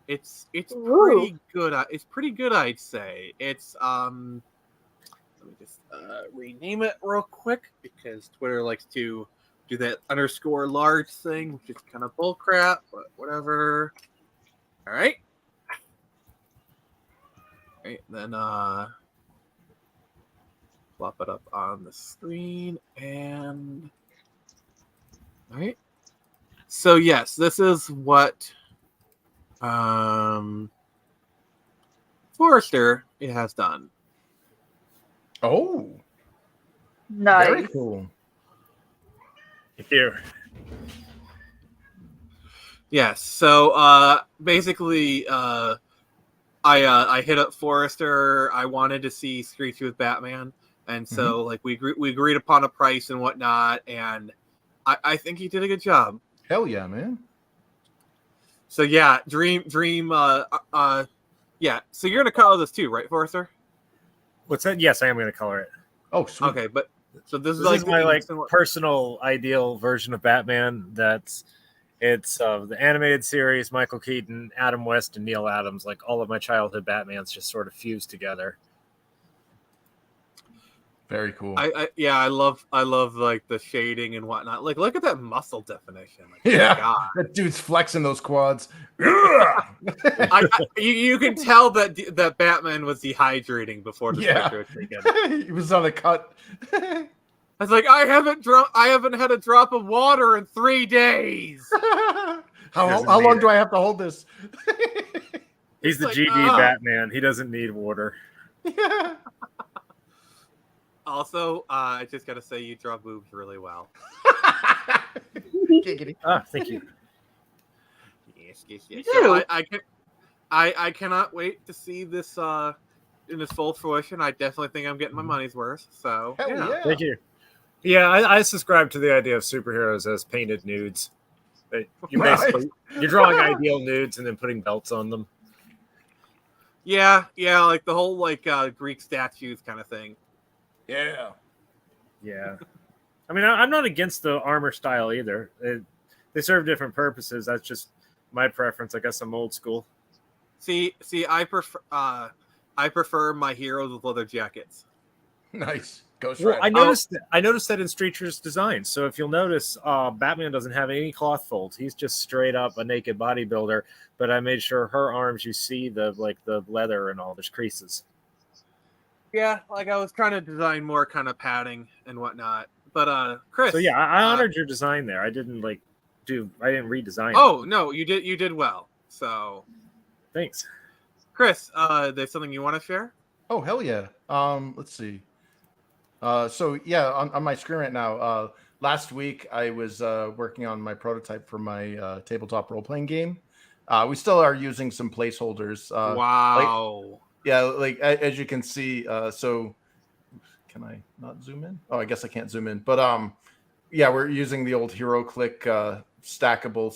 it's pretty good. It's pretty good, I'd say. It's let me just rename it real quick because Twitter likes to do that _large thing, which is kind of bullcrap, but whatever. All right. Right, then plop it up on the screen, and all right. So yes, this is what Forrester has done. Oh, nice. Very cool. Thank you. Yes. So basically, I hit up Forrester. I wanted to see Screech with Batman, and so like we agreed upon a price and whatnot, and I think he did a good job. Hell yeah, man. So yeah, Dream. Yeah. So you're gonna color this too, right, Forrester? What's that? Yes, I am gonna color it. Oh, sweet. Okay, but so this is my personal ideal version of Batman. It's the animated series, Michael Keaton, Adam West, and Neil Adams. Like all of my childhood Batmans just sort of fused together. Very cool. I love like the shading and whatnot. Like, look at that muscle definition. Like, Yeah, God. that dude's flexing those quads. You can tell that Batman was dehydrating before the picture was taken. He was on a cut. I was like, I haven't had a drop of water in 3 days. How long do I have to hold this? He's the like, GD Batman. He doesn't need water. Yeah. Also, I just gotta say, you draw boobs really well. Thank you. Yes. So I cannot wait to see this in its full fruition. I definitely think I'm getting my money's worth. So yeah. Thank you. Yeah, I subscribe to the idea of superheroes as painted nudes. You're drawing ideal nudes and then putting belts on them. Yeah, like the whole Greek statues kind of thing. Yeah. I mean, I'm not against the armor style either. They serve different purposes. That's just my preference. I guess I'm old school. See, I prefer my heroes with leather jackets. Nice. Ghost Well, Rider. I noticed that in Streeter's design. So if you'll notice, Batman doesn't have any cloth folds. He's just straight up a naked bodybuilder. But I made sure her arms, you see the leather and all. There's creases. Yeah, like I was trying to design more kind of padding and whatnot. But Chris. So yeah, I honored your design there. I didn't redesign. Oh no, you did well. So thanks, Chris. There's something you want to share? Oh hell yeah. Let's see. So yeah, on my screen right now. Last week I was working on my prototype for my tabletop role playing game. We still are using some placeholders. Wow. Like as you can see. So can I not zoom in? Oh, I guess I can't zoom in. But yeah, we're using the old HeroClick stackable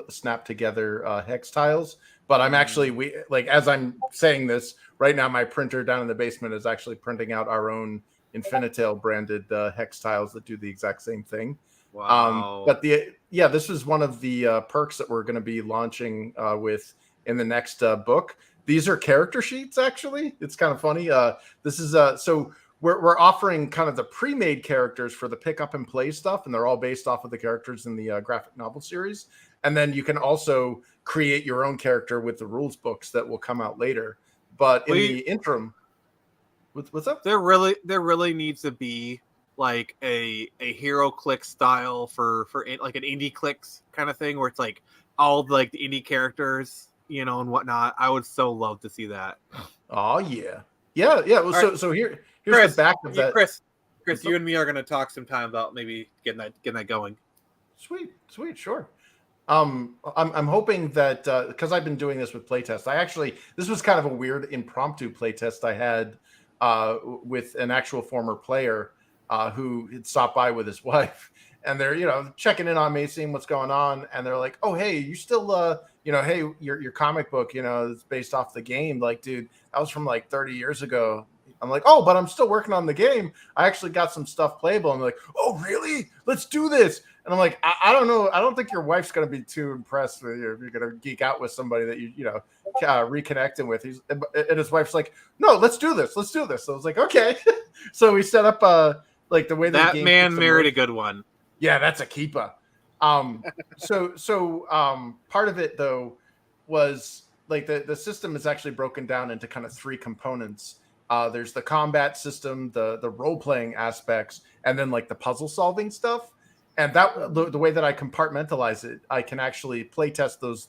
/ snap together hex tiles. But I'm actually as I'm saying this right now, my printer down in the basement is actually printing out our own Infinitail branded hex tiles that do the exact same thing. Wow. But this is one of the perks that we're going to be launching with in the next book. These are character sheets. Actually, it's kind of funny. This is so we're offering kind of the pre-made characters for the pick up and play stuff, and they're all based off of the characters in the graphic novel series. And then you can also create your own character with the rules books that will come out later. But in the interim, what's up? There really needs to be like a HeroClick style for like an indie clicks kind of thing where it's like all like the indie characters, and whatnot. I would so love to see that. Oh yeah. Well, so here's Chris, the back of that. Chris, you and me are going to talk sometime about maybe getting that going. Sweet, sure. I'm hoping that because I've been doing this with playtest. This was kind of a weird impromptu playtest I had with an actual former player who had stopped by with his wife, and they're checking in on me, seeing what's going on, and they're like, "Oh, hey, you still hey, your comic book, is based off the game. Like, dude, that was from like 30 years ago." I'm like, "Oh, but I'm still working on the game. I actually got some stuff playable." And they're like, "Oh, really? Let's do this." And I'm like, I don't know. I don't think your wife's going to be too impressed with you if you're going to geek out with somebody that reconnecting with. And his wife's like, "No, let's do this. So I was like, "Okay." So we set up like the way that man married a good one. Yeah, that's a keeper. So part of it though was like the system is actually broken down into kind of 3 components. There's the combat system, the role playing aspects, and then like the puzzle solving stuff. And that the way that I compartmentalize it, I can actually play test those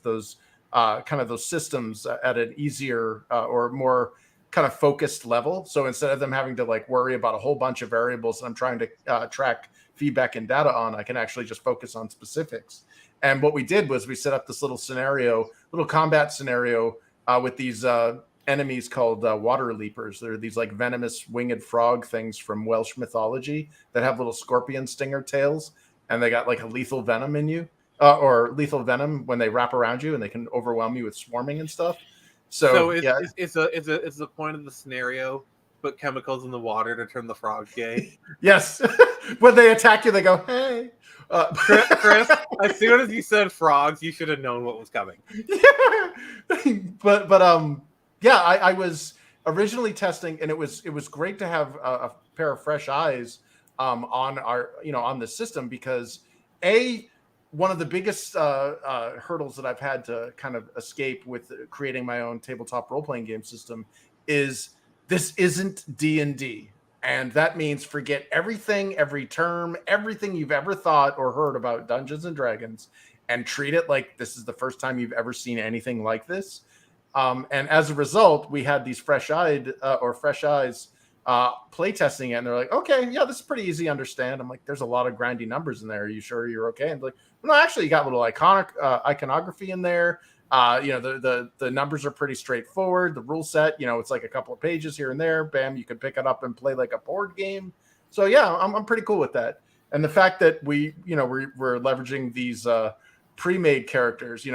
kind of those systems at an easier or more kind of focused level. So instead of them having to like worry about a whole bunch of variables that I'm trying to track feedback and data on, I can actually just focus on specifics. And what we did was we set up this little combat scenario with these enemies called water leapers. They're these like venomous winged frog things from Welsh mythology that have little scorpion stinger tails, and they got like a lethal venom in you, or lethal venom when they wrap around you, and they can overwhelm you with swarming and stuff. So it's the point of the scenario. Put chemicals in the water to turn the frogs gay. Yes, when they attack you, they go, "Hey." Chris, as soon as you said frogs, you should have known what was coming. Yeah. but yeah, I was originally testing, and it was great to have a pair of fresh eyes on our on the system, because one of the biggest hurdles that I've had to kind of escape with creating my own tabletop role-playing game system is this isn't D&D. And that means forget everything, every term, everything you've ever thought or heard about Dungeons and Dragons, and treat it like this is the first time you've ever seen anything like this. And as a result, we had these fresh eyes playtesting it, and they're like, okay, yeah, this is pretty easy to understand. I'm like, there's a lot of grindy numbers in there. Are you sure you're okay? And like, well, no, actually, you got a little iconography in there. The numbers are pretty straightforward. The rule set, it's like a couple of pages here and there. Bam, you can pick it up and play like a board game. So yeah, I'm pretty cool with that. And the fact that we're leveraging these pre-made characters,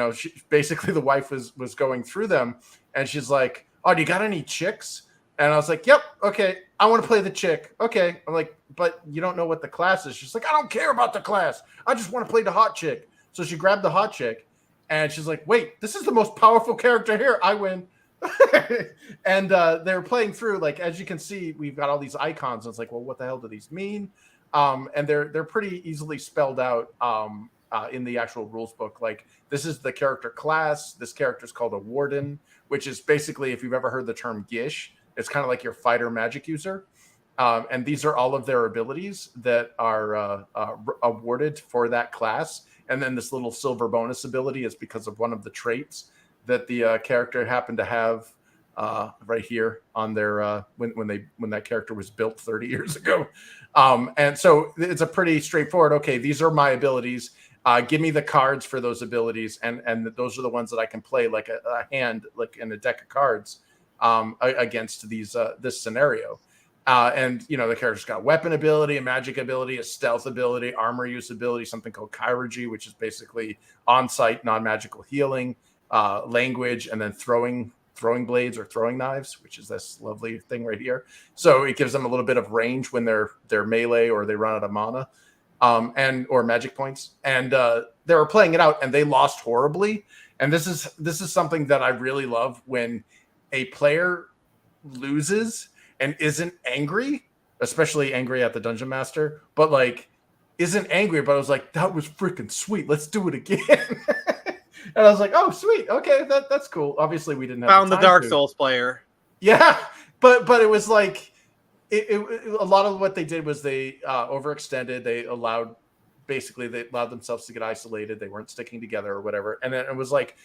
basically the wife was going through them, and she's like, oh, do you got any chicks? And I was like, yep, okay, I want to play the chick. Okay. I'm like, but you don't know what the class is. She's like, I don't care about the class. I just want to play the hot chick. So she grabbed the hot chick, and she's like, wait, this is the most powerful character here. I win. And they're playing through, like, as you can see, we've got all these icons. And it's like, well, what the hell do these mean? And they're pretty easily spelled out in the actual rules book. Like, this is the character class. This character is called a warden, which is basically, if you've ever heard the term Gish, it's kind of like your fighter magic user. And these are all of their abilities that are awarded for that class. And then this little silver bonus ability is because of one of the traits that the character happened to have right here on their when that character was built 30 years ago. And so it's a pretty straightforward, okay, these are my abilities. Give me the cards for those abilities. And those are the ones that I can play like a hand, like in a deck of cards against these this scenario. And the character's got weapon ability, a magic ability, a stealth ability, armor use ability, something called chirurgy, which is basically on-site non-magical healing, language, and then throwing blades or throwing knives, which is this lovely thing right here. So it gives them a little bit of range when they're melee or they run out of mana, or magic points. And they were playing it out, and they lost horribly. And this is something that I really love, when a player loses and isn't angry, especially angry at the dungeon master, but like isn't angry, but I was like, that was freaking sweet. Let's do it again. And I was like, oh, sweet. Okay, that's cool. Obviously, we didn't have found the Dark Souls player. Yeah, but it was like a lot of what they did was they overextended. They allowed themselves to get isolated. They weren't sticking together or whatever. And then it was like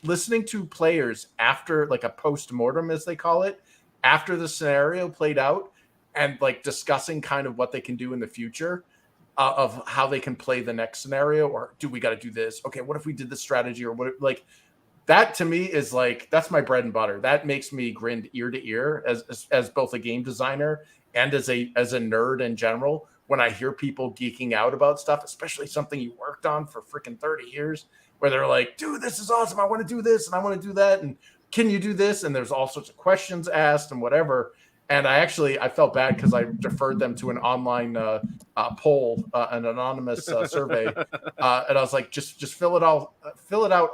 listening to players after, like, a post-mortem, as they call it, after the scenario played out, and like discussing kind of what they can do in the future of how they can play the next scenario, or do we got to do this? Okay, what if we did this strategy, or what? Like, that to me is like, that's my bread and butter. That makes me grin ear to ear as both a game designer and as a nerd in general. When I hear people geeking out about stuff, especially something you worked on for freaking 30 years, where they're like, dude, this is awesome. I want to do this and I want to do that. And can you do this? And there's all sorts of questions asked and whatever. And I felt bad because I deferred them to an online poll, an anonymous survey. And I was like, just fill it out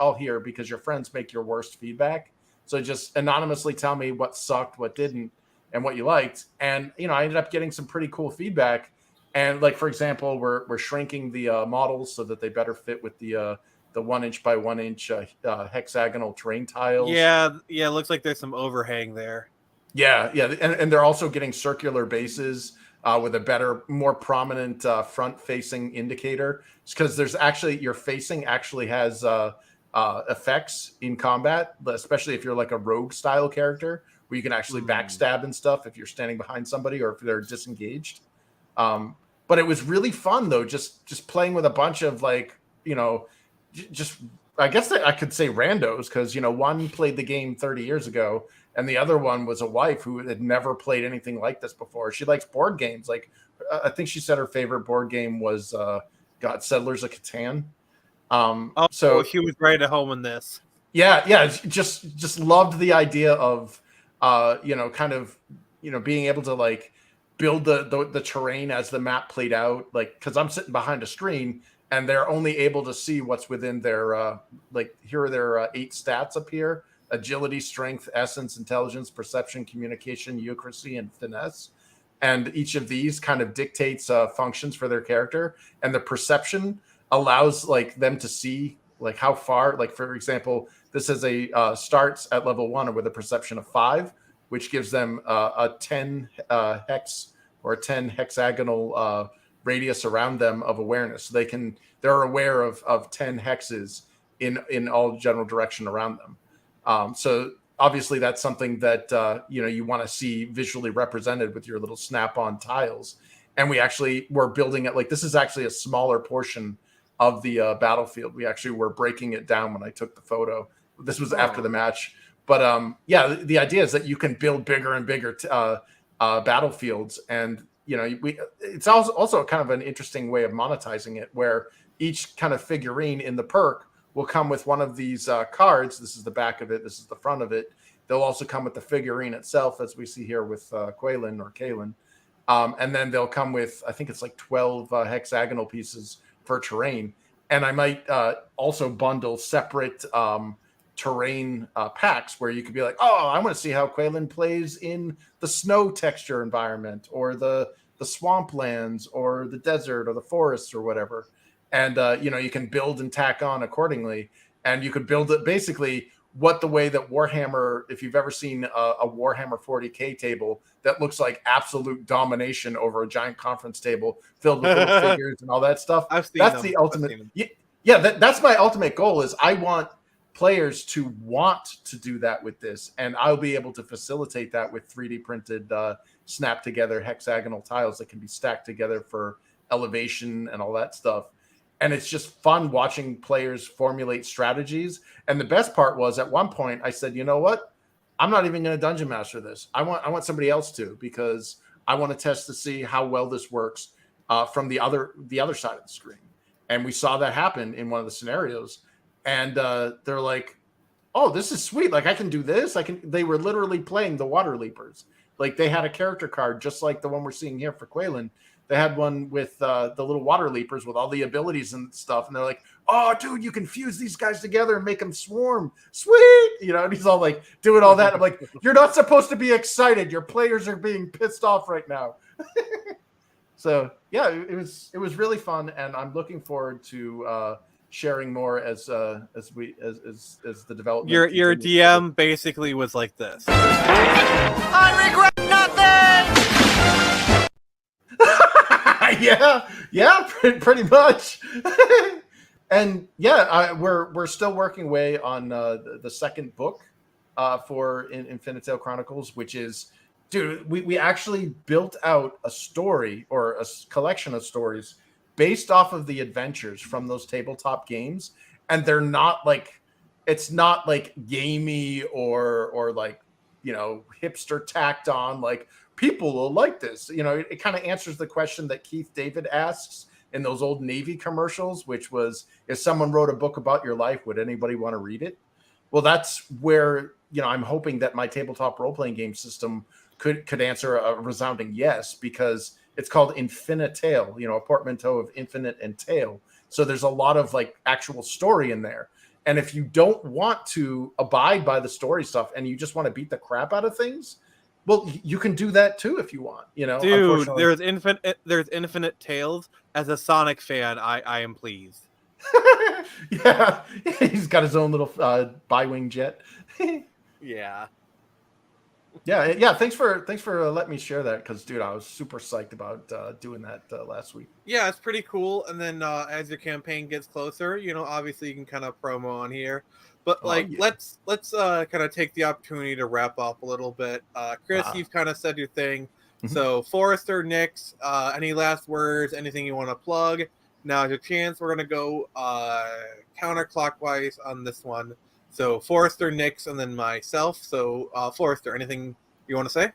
all here, because your friends make your worst feedback. So just anonymously tell me what sucked, what didn't, and what you liked. And, I ended up getting some pretty cool feedback. And like, for example, we're shrinking the models so that they better fit with the 1 inch by 1 inch hexagonal terrain tiles. Yeah. It looks like there's some overhang there. Yeah. And they're also getting circular bases with a better, more prominent front-facing indicator. It's because there's actually, your facing actually has effects in combat, especially if you're like a rogue style character, where you can actually backstab and stuff if you're standing behind somebody or if they're disengaged. But it was really fun, though, just playing with a bunch of, like, just, I guess I could say randos, because, one played the game 30 years ago, and the other one was a wife who had never played anything like this before. She likes board games. Like, I think she said her favorite board game was Settlers of Catan. So she was right at home in this. Yeah, just loved the idea of kind of being able to, like, build the terrain as the map played out, like, because I'm sitting behind a screen and they're only able to see what's within their like, here are their 8 stats up here. agility, strength, essence, intelligence, perception, communication, eucracy, and finesse. And each of these kind of dictates functions for their character. And the perception allows like them to see like how far, like for example, this is a starts at level 1 with a perception of 5, which gives them a 10 hex or a 10 hexagonal radius around them of awareness. So they're aware of 10 hexes in all general direction around them. So obviously that's something that you want to see visually represented with your little snap-on tiles. And we're building it like this is actually a smaller portion of the battlefield. We actually were breaking it down when I took the photo. This was after the match. But the idea is that you can build bigger and bigger battlefields, and it's also kind of an interesting way of monetizing it, where each kind of figurine in the perk will come with one of these cards. This is the back of it. This is the front of it. They'll also come with the figurine itself, as we see here with Quaylen or Kaylin. And then they'll come with, I think it's like 12 hexagonal pieces for terrain. And I might also bundle separate terrain packs where you could be like, oh, I want to see how Quaylen plays in the snow texture environment, or the swamplands, or the desert, or the forests, or whatever. And you can build and tack on accordingly, and you could build it basically the way that Warhammer, if you've ever seen a Warhammer 40K table that looks like absolute domination over a giant conference table filled with little figures and all that stuff. That's the ultimate. That's my ultimate goal. Is I want players to want to do that with this, and I'll be able to facilitate that with 3D printed snap together hexagonal tiles that can be stacked together for elevation and all that stuff. And it's just fun watching players formulate strategies. And the best part was, at one point I said, you know what, I'm not even going to dungeon master this. I want somebody else to, because I want to test to see how well this works from the other side of the screen. And we saw that happen in one of the scenarios. And they're like, oh, this is sweet. Like, I can do this. They were literally playing the Water Leapers. Like, they had a character card just like the one we're seeing here for Quaylen. They had one with the little Water Leapers with all the abilities and stuff. And they're like, oh, dude, you can fuse these guys together and make them swarm. Sweet. And he's all like doing all that. I'm like, you're not supposed to be excited. Your players are being pissed off right now. So, yeah, it was really fun. And I'm looking forward to sharing more as the development. Your DM basically was like this. I regret nothing! yeah, pretty much. And we're still working away on the second book for Infinitale Chronicles, which is, dude, we actually built out a story, or a collection of stories based off of the adventures from those tabletop games. And they're not like, it's not like gamey or like, hipster tacked on, like, people will like this. It kind of answers the question that Keith David asks in those old Navy commercials, which was, if someone wrote a book about your life, would anybody want to read it? Well, that's where, I'm hoping that my tabletop role-playing game system could answer a resounding yes, because it's called Infinitale, a portmanteau of infinite and tale. So there's a lot of like actual story in there. And if you don't want to abide by the story stuff and you just want to beat the crap out of things, well, you can do that too if you want. Dude, there's infinite tales. As a Sonic fan, I am pleased. Yeah, he's got his own little bi-wing jet. Yeah. Yeah. Thanks for letting me share that, because, dude, I was super psyched about doing that last week. Yeah, it's pretty cool. And then as your campaign gets closer, obviously you can kind of promo on here. But let's kind of take the opportunity to wrap up a little bit. Chris, you've kind of said your thing. Mm-hmm. So Forrester, Nix, any last words? Anything you want to plug? Now's your chance. We're gonna go counterclockwise on this one. So Forrester, Nix, and then myself. So Forrester, anything you want to say?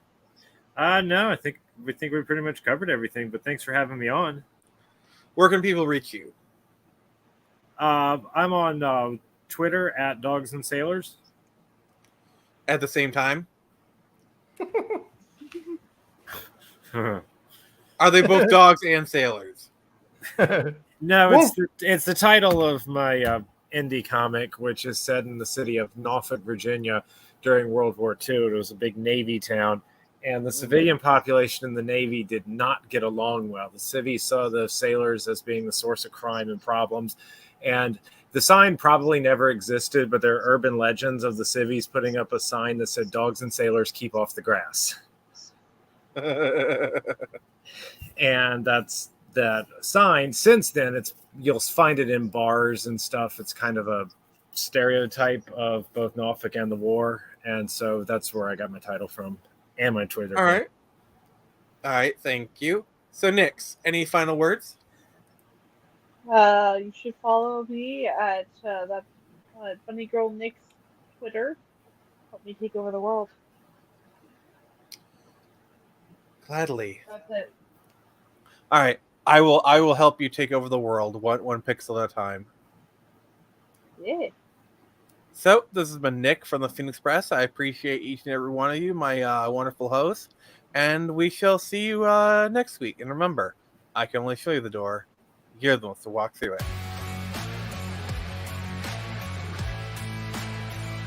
No, I think we pretty much covered everything. But thanks for having me on. Where can people reach you? I'm on Twitter at Dogs and Sailors. At the same time? Are they both dogs and sailors? No, it's the title of my indie comic, which is set in the city of Norfolk, Virginia during World War II. It was a big Navy town, and the civilian population in the Navy did not get along well. The civvies saw the sailors as being the source of crime and problems, and the sign probably never existed, but there are urban legends of the civvies putting up a sign that said, "Dogs and sailors keep off the grass." And that's that sign. Since then, you'll find it in bars and stuff. It's kind of a stereotype of both Norfolk and the war, and so that's where I got my title from and my Twitter. All right, thank you. So, Nix, any final words? You should follow me at that Funny Girl Nick's Twitter. Help me take over the world. Gladly. That's it. All right, I will help you take over the world one pixel at a time. Yeah. So this has been Nick from the Phoenix Press. I appreciate each and every one of you, my wonderful hosts, and we shall see you next week. And remember, I can only show you the door. You're the ones to walk through it.